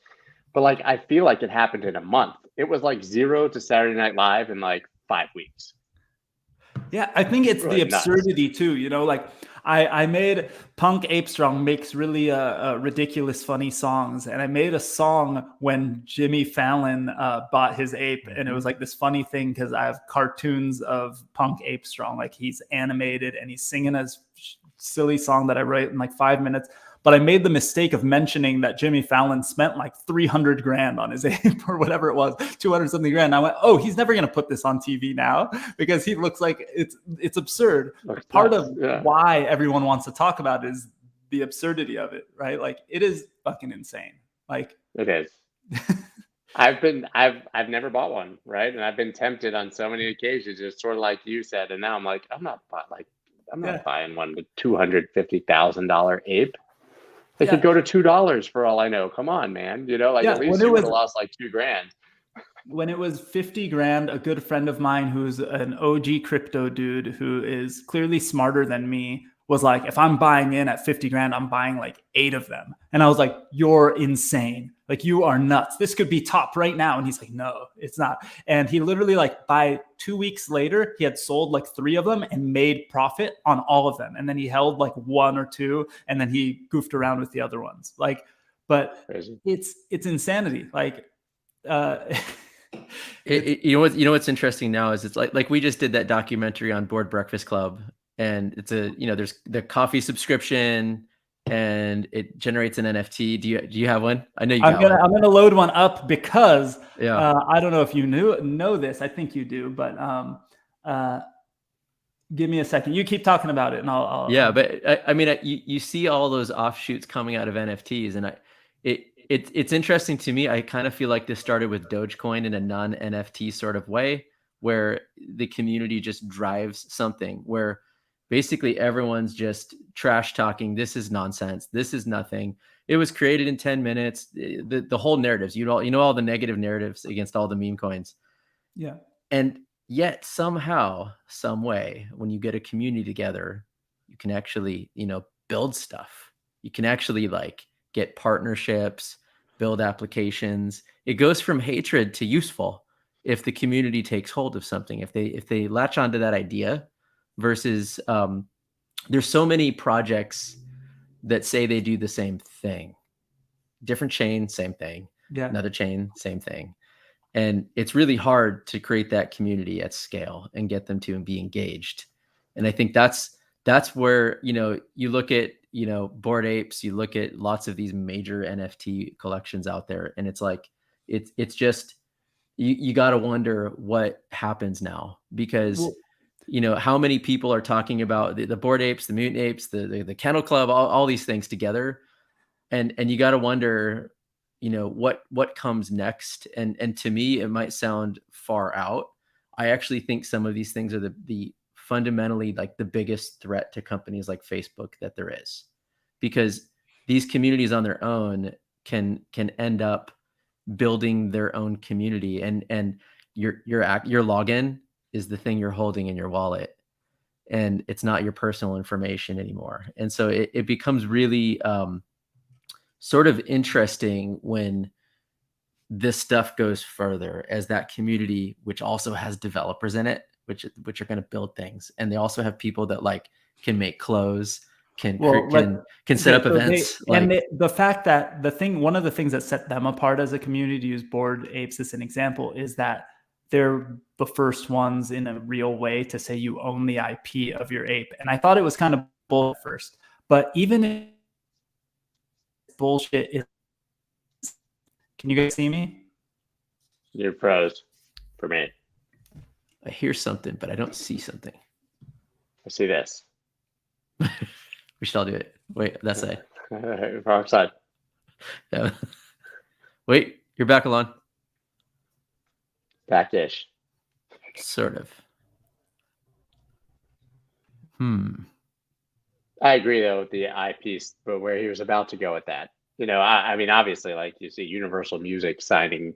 But like, I feel like it happened in a month. It was like 0 to Saturday Night Live in like 5 weeks. Yeah, I think it's really the absurdity nuts. Too. Like I made Punk Ape Strong makes really ridiculous, funny songs, and I made a song when Jimmy Fallon bought his ape, and it was like this funny thing because I have cartoons of Punk Ape Strong, like he's animated and he's singing a silly song that I wrote in like 5 minutes. But I made the mistake of mentioning that Jimmy Fallon spent like $300,000 on his ape or whatever it was, 200 something grand. I went, oh, he's never going to put this on TV now because he looks like it's absurd. Part of why everyone wants to talk about it is the absurdity of it, right? Like, it is fucking insane. Like, it is. I've never bought one, right? And I've been tempted on so many occasions, just sort of like you said. And now I'm like, I'm not buying one with $250,000 ape. They could go to $2 for all I know. Come on, man. At least you would have lost like $2,000. When it was $50,000, a good friend of mine who's an OG crypto dude who is clearly smarter than me was like, if I'm buying in at 50 grand, I'm buying like 8 of them. And I was like, you're insane. Like, you are nuts. This could be top right now. And he's like, no, it's not. And he literally, like, by 2 weeks later, he had sold like 3 of them and made profit on all of them. And then he held like 1 or 2, and then he goofed around with the other ones. Like, but Crazy. it's insanity. Like, you know what's interesting now is it's like we just did that documentary on Board Breakfast Club, and it's there's the coffee subscription and it generates an NFT. Do you have one? I know you got one. I'm gonna load one up because yeah. I don't know if you know this. I think you do, but give me a second. You keep talking about it, and I'll yeah. But I mean, you see all those offshoots coming out of NFTs, and it's interesting to me. I kind of feel like this started with Dogecoin in a non-NFT sort of way, where the community just drives something, where basically everyone's just trash talking. This is nonsense. This is nothing. It was created in 10 minutes. The whole narratives, you know all the negative narratives against all the meme coins. Yeah. And yet somehow, some way, when you get a community together, you can actually, build stuff. You can actually like get partnerships, build applications. It goes from hatred to useful if the community takes hold of something, if they latch onto that idea, versus there's so many projects that say they do the same thing. Different chain, same thing. Yeah. Another chain, same thing. And it's really hard to create that community at scale and get them to be engaged. And I think that's where, you look at, Bored Apes, you look at lots of these major NFT collections out there, and it's like, it's just, you got to wonder what happens now, because, how many people are talking about the Bored Apes, the Mutant Apes, the Kennel Club, all these things together. And you got to wonder, what comes next. And to me, it might sound far out. I actually think some of these things are the fundamentally like the biggest threat to companies like Facebook that there is, because these communities on their own can end up building their own community, and your login is the thing you're holding in your wallet, and it's not your personal information anymore. And so it becomes really sort of interesting when this stuff goes further, as that community, which also has developers in it, which are going to build things, and they also have people that like can make clothes, can set up events. The fact that one of the things that set them apart as a community, to use Bored Apes as an example, is that they're the first ones in a real way to say you own the IP of your ape. And I thought it was kind of bull at first, but even if bullshit is, can you guys see me? You're pros for me. I hear something, but I don't see something. I see this. We should all do it. Wait, that's it. Wrong side. Yeah. Wait, you're back, Alon. Back-ish. Sort of. I agree, though, with the IP, but where he was about to go with that. I mean, obviously, like you see Universal Music signing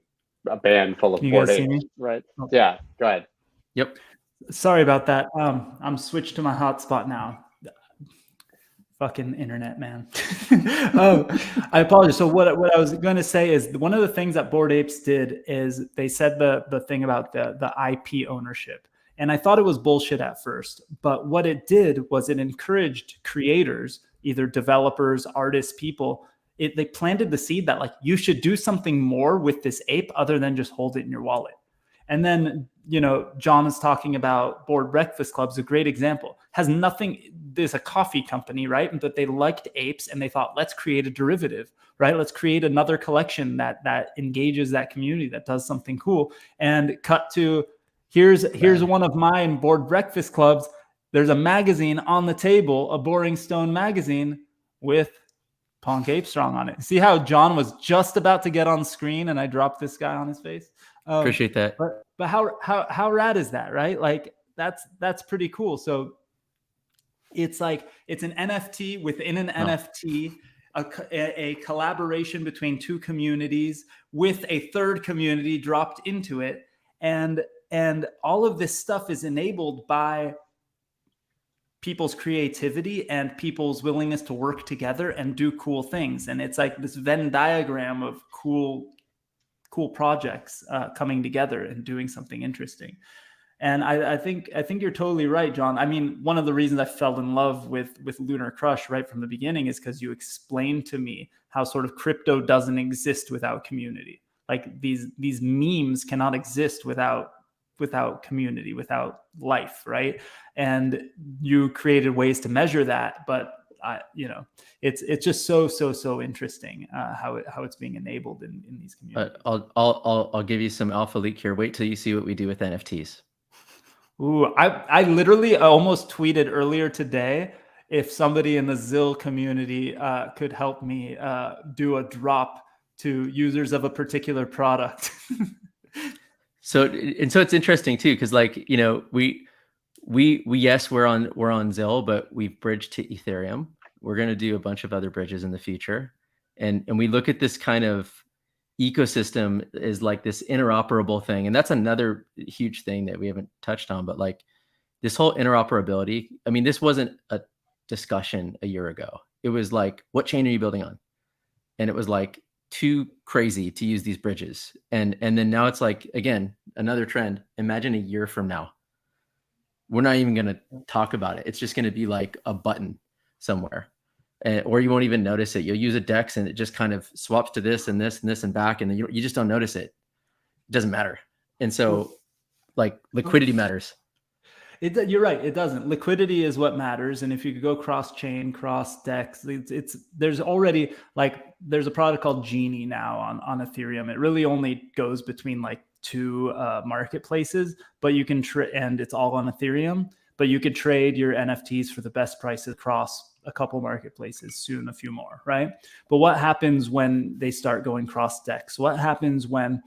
a band full of Bored Apes, right? Oh. Yeah, go ahead. Yep. Sorry about that. I'm switched to my hotspot now. Fucking internet, man. I apologize. So what I was going to say is, one of the things that Bored Apes did is they said the thing about the IP ownership. And I thought it was bullshit at first. But what it did was it encouraged creators, either developers, artists, people. They planted the seed that like you should do something more with this ape other than just hold it in your wallet. And then, John is talking about Bored Breakfast Club is a great example. Has nothing, there's a coffee company, right? But they liked apes and they thought, let's create a derivative, right? Let's create another collection that engages that community, that does something cool. And cut to, here's one of mine, Bored Breakfast Clubs. There's a magazine on the table, a Boring Stone magazine with Ponk Ape Strong on it. See how John was just about to get on screen and I dropped this guy on his face? Appreciate that. But how rad is that, right? Like that's pretty cool. So it's like, it's an NFT within an NFT, a collaboration between two communities with a third community dropped into it. And all of this stuff is enabled by people's creativity and people's willingness to work together and do cool things. And it's like this Venn diagram of cool projects coming together and doing something interesting. And I think you're totally right, John. I mean, one of the reasons I fell in love with Lunar Crush right from the beginning is because you explained to me how sort of crypto doesn't exist without community. Like these memes cannot exist without community, without life, right? And you created ways to measure that, but it's just so interesting how it's being enabled in these communities. I'll give you some alpha leak here. Wait till you see what we do with NFTs. Ooh, I literally almost tweeted earlier today if somebody in the ZIL community could help me do a drop to users of a particular product. So it's interesting too, because like, you know, we yes, we're on ZIL, but we've bridged to Ethereum. We're going to do a bunch of other bridges in the future. And we look at this kind of ecosystem is like this interoperable thing. And that's another huge thing that we haven't touched on, but like this whole interoperability, I mean, this wasn't a discussion a year ago. It was like, what chain are you building on? And it was like too crazy to use these bridges. And then now it's like, again, another trend. Imagine a year from now, we're not even going to talk about it. It's just going to be like a button somewhere. Or you won't even notice it. You'll use a DEX and it just kind of swaps to this and this and this and back. And then you just don't notice it. It doesn't matter. And so like liquidity matters. You're right. It doesn't. Liquidity is what matters. And if you could go cross-chain, cross-DEX, there's already there's a product called Genie now on Ethereum. It really only goes between like two marketplaces, but you can and it's all on Ethereum, but you could trade your NFTs for the best prices across a couple marketplaces, soon a few more, right? But what happens when they start going cross-DEX? What happens when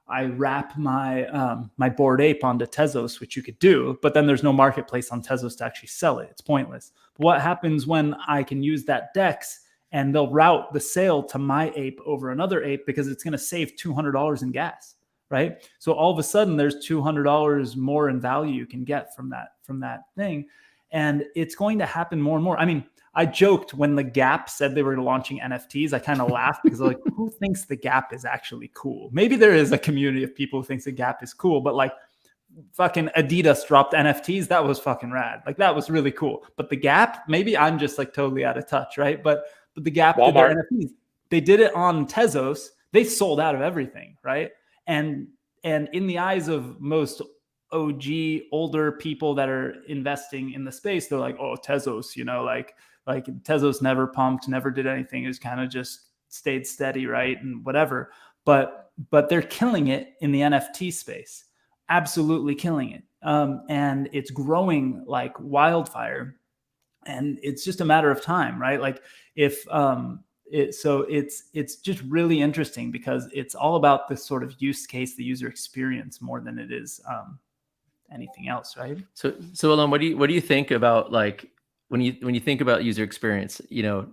I wrap my my Bored Ape onto Tezos, which you could do, but then there's no marketplace on Tezos to actually sell it. It's pointless. But what happens when I can use that DEX and they'll route the sale to my ape over another ape because it's going to save $200 in gas, right? So all of a sudden there's $200 more in value you can get from that thing. And it's going to happen more and more. I mean, I joked when the Gap said they were launching NFTs. I kind of laughed because like, who thinks the Gap is actually cool? Maybe there is a community of people who thinks the Gap is cool, but like fucking Adidas dropped NFTs. That was fucking rad. Like that was really cool. But the Gap, maybe I'm just like totally out of touch, right? But the Gap did their NFTs. They did it on Tezos. They sold out of everything, right? And in the eyes of most OG older people that are investing in the space, they're like, oh, Tezos, you know, like Tezos never pumped, never did anything. It was kind of just stayed steady, right? And whatever. But they're killing it in the NFT space, absolutely killing it. And it's growing like wildfire. And it's just a matter of time, right? Like if it's just really interesting because it's all about this sort of use case, the user experience more than it is anything else, right? So Alon, what do you think about like when you think about user experience? You know,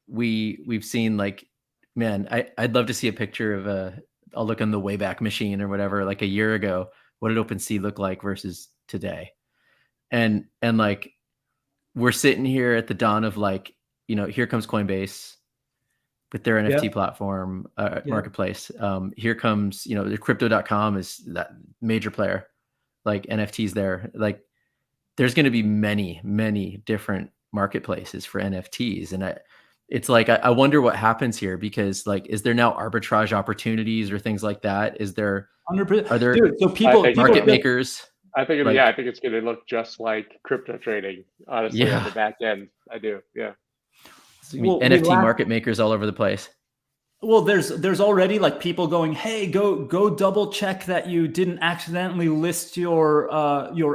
we've seen like, man, I'd love to see a picture of I'll look on the Wayback Machine or whatever, like a year ago. What did OpenSea look like versus today? And like we're sitting here at the dawn of like, you know, here comes Coinbase with their NFT platform marketplace. Here comes, you know, the crypto.com is that major player, like NFTs there. Like there's going to be many different marketplaces for NFTs. And it's like, I wonder what happens here because like, is there now arbitrage opportunities or things like that? Is there, 100%. Are there Dude, so people market makers? I think I think it's going to look just like crypto trading, honestly, on the back end. I do. Yeah. NFT market makers all over the place. Well, there's already like people going, hey, go double check that you didn't accidentally list your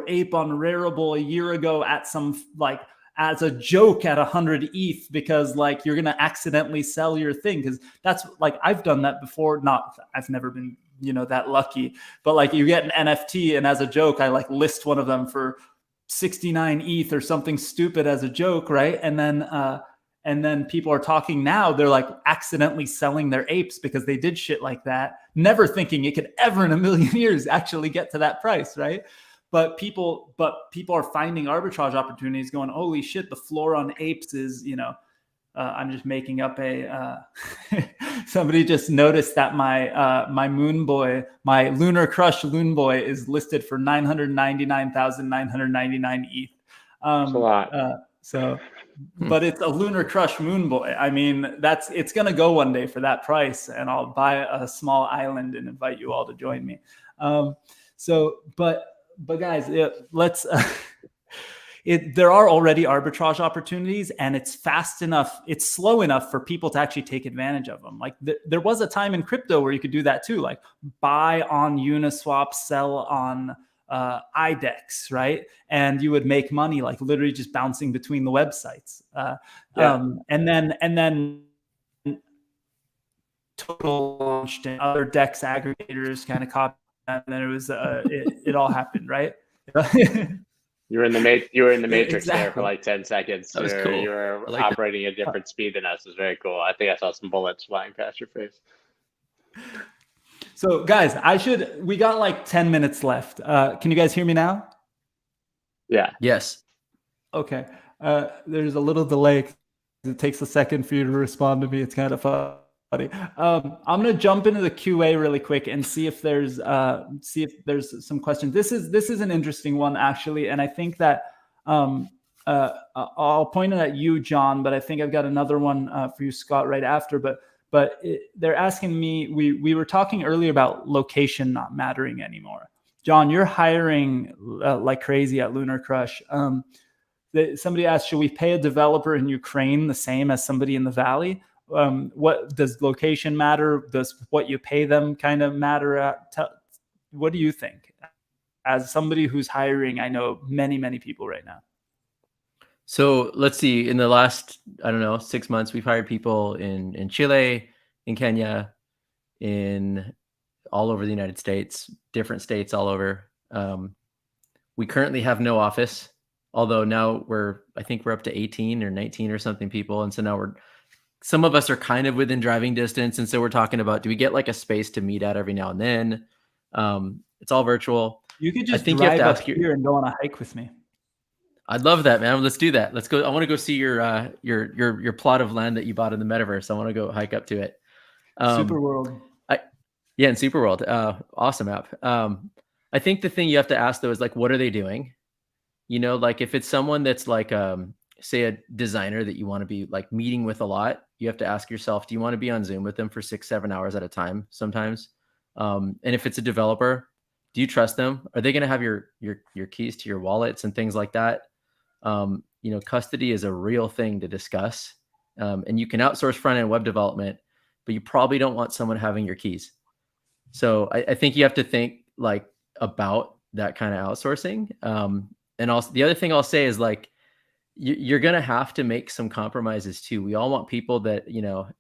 ape on Rarible a year ago at some like as a joke at 100 ETH because like you're gonna accidentally sell your thing because that's like I've done that before. I've never been that lucky, but like you get an NFT and as a joke I like list one of them for 69 ETH or something stupid as a joke, right? And then people are talking now, they're like accidentally selling their apes because they did shit like that, never thinking it could ever in a million years actually get to that price, right? but people are finding arbitrage opportunities, going, holy shit, the floor on apes is, I'm just making up a. Somebody just noticed that my Moon Boy, my Lunar Crush Loon Boy, is listed for 999,999 ETH. That's a lot. But it's a Lunar Crush Moon Boy. I mean, it's gonna go one day for that price, and I'll buy a small island and invite you all to join me. But guys, let's. There are already arbitrage opportunities, and it's fast enough, it's slow enough for people to actually take advantage of them. Like there was a time in crypto where you could do that too, like buy on Uniswap, sell on IDEX, right? And you would make money like literally just bouncing between the websites. And then Total launched and other DEX aggregators kind of copied that, and then it was it all happened, right? You were in the matrix Exactly. there for like 10 seconds. That was cool. You were I like operating at a different speed than us. It was very cool. I think I saw some bullets flying past your face. So guys, we got like 10 minutes left. Can you guys hear me now? Yeah. Yes. Okay. There's a little delay. It takes a second for you to respond to me. It's kind of funny. I'm going to jump into the QA really quick and see if there's some questions. This is an interesting one actually, and I think that I'll point it at you, John, but I think I've got another one for you, Scott, right after. But they're asking me. We were talking earlier about location not mattering anymore. John, you're hiring like crazy at Lunar Crush. Somebody asked, should we pay a developer in Ukraine the same as somebody in the Valley? What does location matter? Does what you pay them kind of matter? What do you think? As somebody who's hiring, I know many people right now. So let's see. In the last, 6 months, we've hired people in Chile, in Kenya, in all over the United States, different states all over. We currently have no office, although now I think we're up to 18 or 19 or something people, and so now some of us are kind of within driving distance. And so we're talking about, do we get like a space to meet at every now and then? It's all virtual. You could just drive drive up here and go on a hike with me. I'd love that, man. Let's do that. Let's go. I want to go see your plot of land that you bought in the metaverse. I want to go hike up to it. Superworld. In Superworld. Awesome app. I think the thing you have to ask though is like, what are they doing? Like if it's someone that's like, say a designer that you want to be like meeting with a lot, you have to ask yourself, do you want to be on Zoom with them for 6-7 hours at a time sometimes? And if it's a developer, do you trust them? Are they going to have your keys to your wallets and things like that? Custody is a real thing to discuss. And you can outsource front-end web development, but you probably don't want someone having your keys. So I think you have to think like about that kind of outsourcing. And also the other thing I'll say is like, you're going to have to make some compromises too. We all want people that,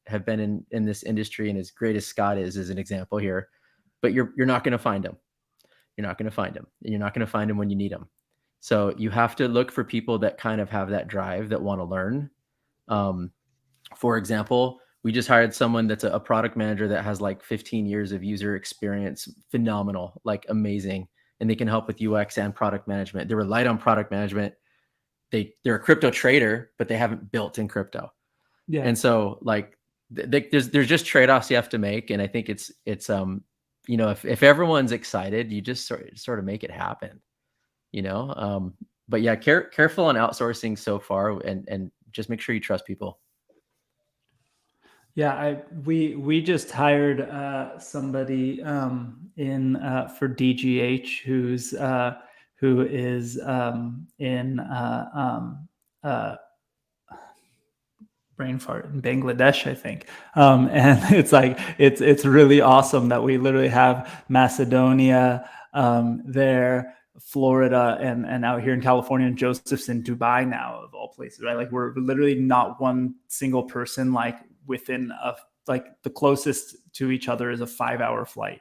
have been in this industry, and as great as Scott is an example here, but you're not going to find them. You're not going to find them, and you're not going to find them when you need them. So you have to look for people that kind of have that drive, that want to learn. For example, we just hired someone that's a product manager that has like 15 years of user experience, phenomenal, like amazing. And they can help with UX and product management. They were light on product management. They're a crypto trader, but they haven't built in crypto. Yeah. And so like there's just trade-offs you have to make. And I think it's if everyone's excited, you just sort of make it happen, but yeah, careful on outsourcing so far, and just make sure you trust people. Yeah, we just hired somebody for DGH who is in brain fart in Bangladesh, I think. And it's like it's really awesome that we literally have Macedonia there, Florida, and out here in California, and Joseph's in Dubai now, of all places, right? Like we're literally not one single person like within the closest to each other is a 5-hour flight.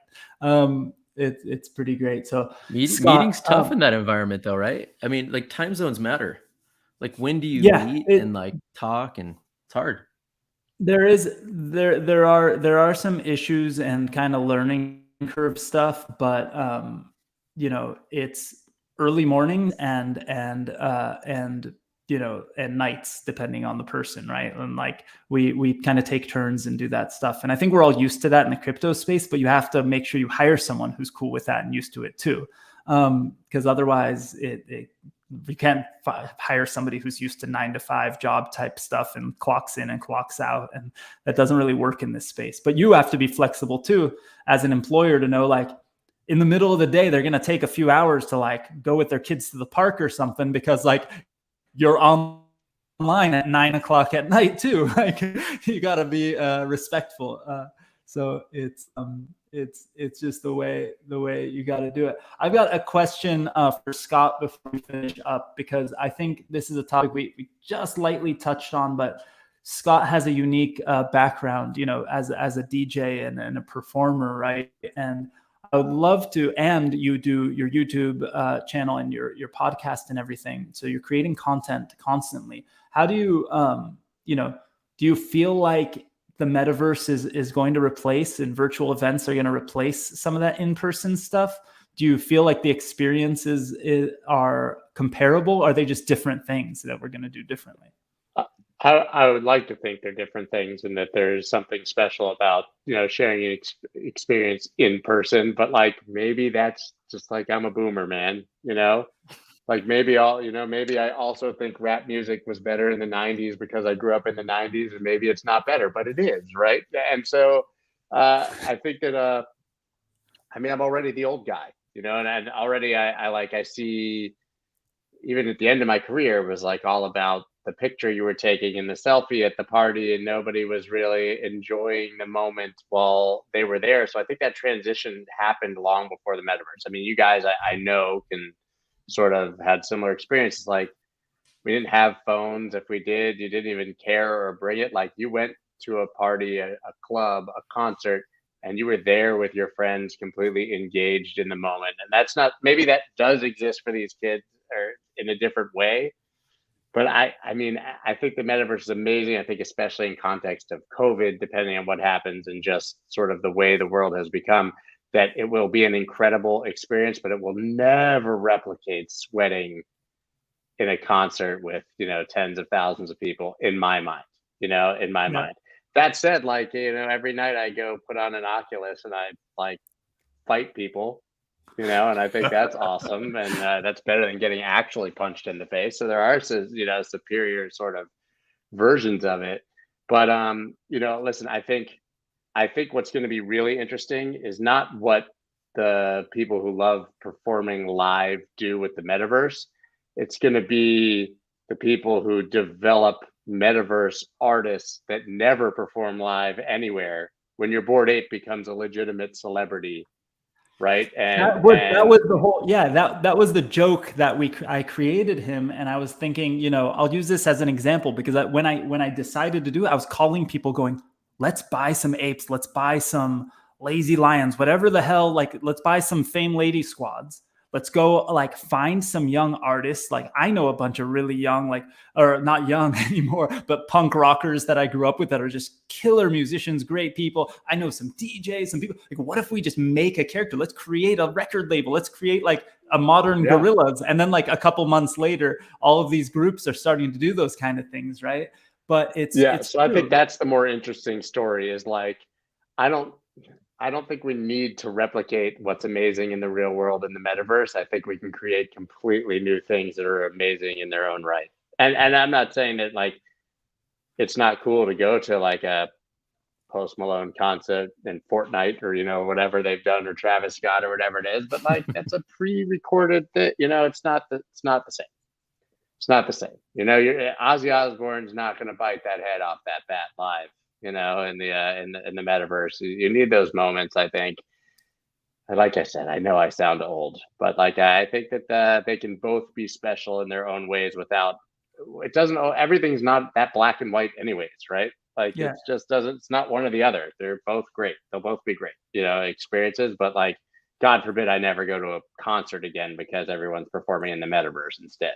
It's pretty great. So meeting's tough in that environment though, right? I mean, like time zones matter. Like when do you meet and like talk, and it's hard. There are some issues and kind of learning curve stuff, but early mornings and and nights, depending on the person, right? And like we kind of take turns and do that stuff. And I think we're all used to that in the crypto space, but you have to make sure you hire someone who's cool with that and used to it too. Because otherwise you can't hire somebody who's used to 9-to-5 job type stuff and clocks in and clocks out. And that doesn't really work in this space. But you have to be flexible too, as an employer, to know like in the middle of the day, they're going to take a few hours to like go with their kids to the park or something, because like you're online at 9 o'clock at night too. Like you got to be respectful. So it's just the way you got to do it. I've got a question for Scott before we finish up, because I think this is a topic we just lightly touched on, but Scott has a unique background, as a DJ and a performer, right? And I would love to, and you do your YouTube channel and your podcast and everything. So you're creating content constantly. How do you, do you feel like the metaverse is going to replace, and virtual events are going to replace some of that in-person stuff? Do you feel like the experiences are comparable? Or are they just different things that we're going to do differently? I would like to think they're different things, and that there's something special about, sharing an experience in person. But like, maybe that's just like, I'm a boomer, man, like maybe maybe I also think rap music was better in the 90s because I grew up in the 90s, and maybe it's not better, but it is, right? And so I think that, I'm already the old guy, and already I see, even at the end of my career, it was like all about the picture you were taking and the selfie at the party, and nobody was really enjoying the moment while they were there. So I think that transition happened long before the metaverse. I mean, you guys, I know, can sort of had similar experiences. Like, we didn't have phones. If we did, you didn't even care or bring it. Like, you went to a party, a club, a concert, and you were there with your friends, completely engaged in the moment. And that's not, maybe that does exist for these kids, or in a different way. But I think the metaverse is amazing. I think especially in context of COVID, depending on what happens and just sort of the way the world has become, that it will be an incredible experience, but it will never replicate sweating in a concert with, tens of thousands of people, in my mind, mind. That said, like, every night I go put on an Oculus and I like fight people, and I think that's awesome. And that's better than getting actually punched in the face. So there are, superior sort of versions of it. But, listen, I think what's going to be really interesting is not what the people who love performing live do with the metaverse. It's going to be the people who develop metaverse artists that never perform live anywhere, when your Bored Ape becomes a legitimate celebrity. Right. And that was the whole, that was the joke that I created him. And I was thinking, I'll use this as an example, because when I decided to do it, I was calling people going, let's buy some apes. Let's buy some lazy lions, whatever the hell, like, let's buy some Fame Lady Squads. Let's go like find some young artists. Like, I know a bunch of really young, like, or not young anymore, but punk rockers that I grew up with that are just killer musicians, great people. I know some DJs, some people. Like, what if we just make a character? Let's create a record label. Let's create like a modern Gorillaz. And then like a couple months later, all of these groups are starting to do those kind of things, right? But it's so true. I think that's the more interesting story, is like, I don't think we need to replicate what's amazing in the real world in the metaverse. I think we can create completely new things that are amazing in their own right. And I'm not saying that like it's not cool to go to like a Post Malone concert in Fortnite, or whatever they've done, or Travis Scott, or whatever it is. But like, that's a pre-recorded thing. It's not the same. It's not the same. Ozzy Osbourne's not going to bite that head off that bat live. In the metaverse, you need those moments. I think, like I said, I know I sound old, but like, I think that they can both be special in their own ways. Without, it doesn't. Everything's not that black and white, anyways, right? Like, it just doesn't. It's not one or the other. They're both great. They'll both be great, experiences. But like, God forbid I never go to a concert again because everyone's performing in the metaverse instead.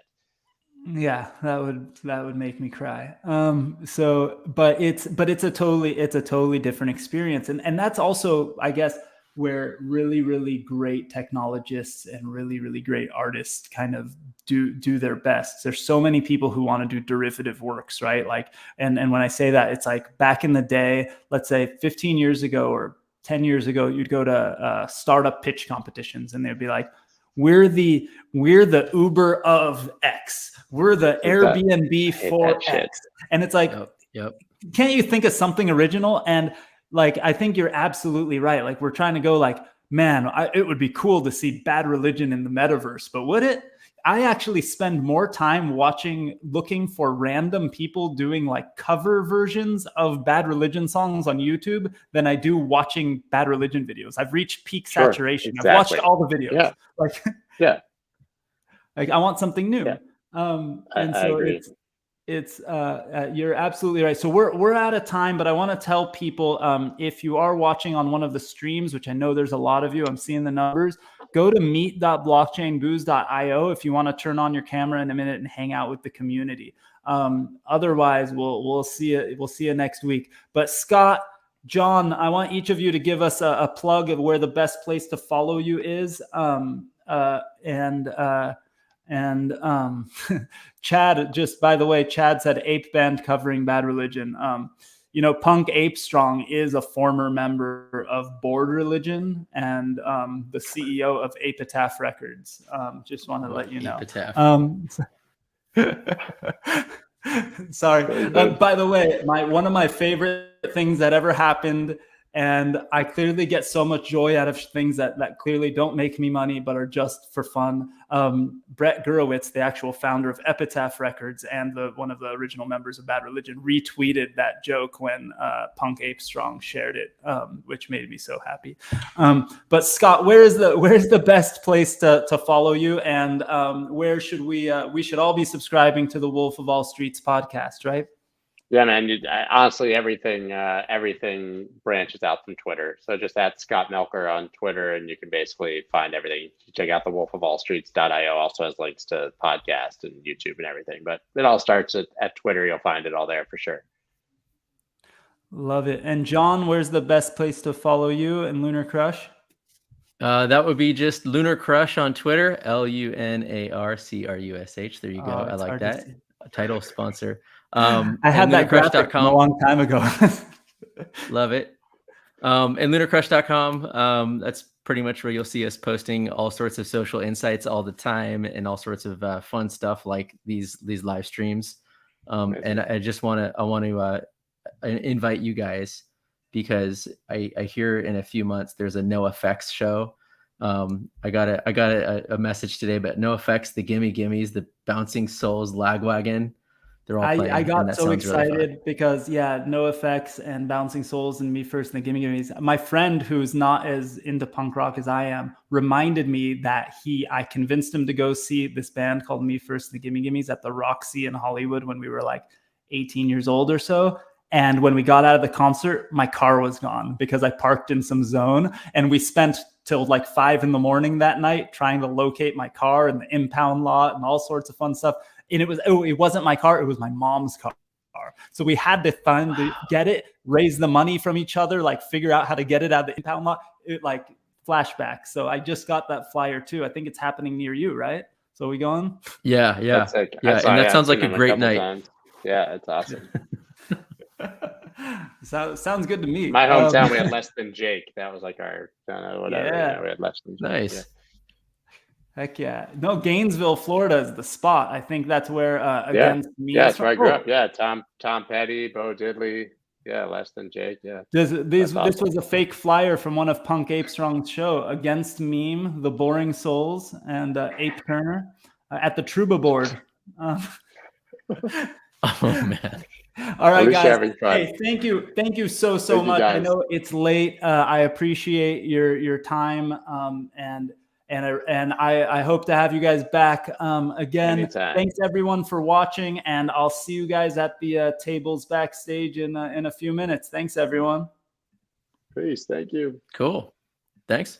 Yeah, that would make me cry. But it's a totally different experience. And that's also, I guess, where really, really great technologists and really, really great artists kind of do their best. There's so many people who want to do derivative works, right? Like, and when I say that, it's like back in the day, let's say 15 years ago or 10 years ago, you'd go to startup pitch competitions and they'd be like, we're the Uber of X. We're the Airbnb for X. And it's like, can't you think of something original? And like, I think you're absolutely right. Like, we're trying to go like, man, it would be cool to see Bad Religion in the metaverse, but would it? I actually spend more time looking for random people doing like cover versions of Bad Religion songs on YouTube than I do watching Bad Religion videos. I've reached peak saturation. Exactly. I've watched all the videos. Yeah. Like, yeah. Like, I want something new. Yeah. And so agree. It's you're absolutely right. So we're out of time, but I want to tell people, if you are watching on one of the streams, which I know there's a lot of you, I'm seeing the numbers, go to meet.blockchainbooze.io if you want to turn on your camera in a minute and hang out with the community. Otherwise, we'll see you next week. But Scott, John, I want each of you to give us a plug of where the best place to follow you is. And Chad, just by the way, Chad said Ape Band covering Bad Religion. You know, Punk Ape Strong is a former member of Board Religion and the CEO of Apitaph Records. Just want to let you know. Sorry. By the way, one of my favorite things that ever happened, and I clearly get so much joy out of things that clearly don't make me money, but are just for fun. Brett Gurewitz, the actual founder of Epitaph Records and one of the original members of Bad Religion, retweeted that joke when Punk Ape Strong shared it, which made me so happy. But Scott, where's the best place to follow you, and where should we should all be subscribing to the Wolf of Wall Street's podcast, right? Yeah, man. Honestly, everything branches out from Twitter. So just at Scott Melker on Twitter, and you can basically find everything. Check out the wolfofallstreets.io. Also has links to podcast and YouTube and everything. But it all starts at Twitter. You'll find it all there for sure. Love it. And John, where's the best place to follow you and Lunar Crush? That would be just Lunar Crush on Twitter. LUNARCRUSH. There you go. I like that. Title sponsor. I had that graphic a long time ago. Love it. And lunarcrush.com. That's pretty much where you'll see us posting all sorts of social insights all the time and all sorts of fun stuff like these live streams. And I want to invite you guys, because I hear in a few months there's a NoFX show. I got a message today, but NoFX, the Gimme Gimmes, the Bouncing Souls, Lagwagon. I got so excited really because NoFX and Bouncing Souls and Me First and the Gimme Gimmes. My friend, who's not as into punk rock as I am, reminded me that I convinced him to go see this band called Me First and the Gimme Gimmes at the Roxy in Hollywood when we were like 18 years old or so. And when we got out of the concert, my car was gone because I parked in some zone, and we spent till like 5 a.m. that night trying to locate my car in the impound lot and all sorts of fun stuff. And it wasn't my car, it was my mom's car. So we had to get it, raise the money from each other, like figure out how to get it out of the impound lot. Like flashback. So I just got that flyer too. I think it's happening near you, right? So are we going? Yeah. And that sounds like a great night. Times. Yeah, it's awesome. Sounds good to me. My hometown, we had Less Than Jake. That was like our whatever. Yeah, we had Less Than Jake. Nice. Yeah. Heck yeah. No, Gainesville, Florida is the spot. I think that's where Against Me. Yeah, that's where I grew up. Yeah, Tom Petty, Bo Diddley. Yeah, Less Than Jake. Yeah. This was a fake flyer from one of Punk Ape Strong's show. Against Meme, The Boring Souls, and Ape Turner at the Trouba board. Oh man. All right, guys. Hey, thank you so much. I know it's late. I appreciate your time. And I hope to have you guys back again. Anytime. Thanks everyone for watching, and I'll see you guys at the tables backstage in a few minutes. Thanks everyone. Peace. Thank you. Cool. Thanks.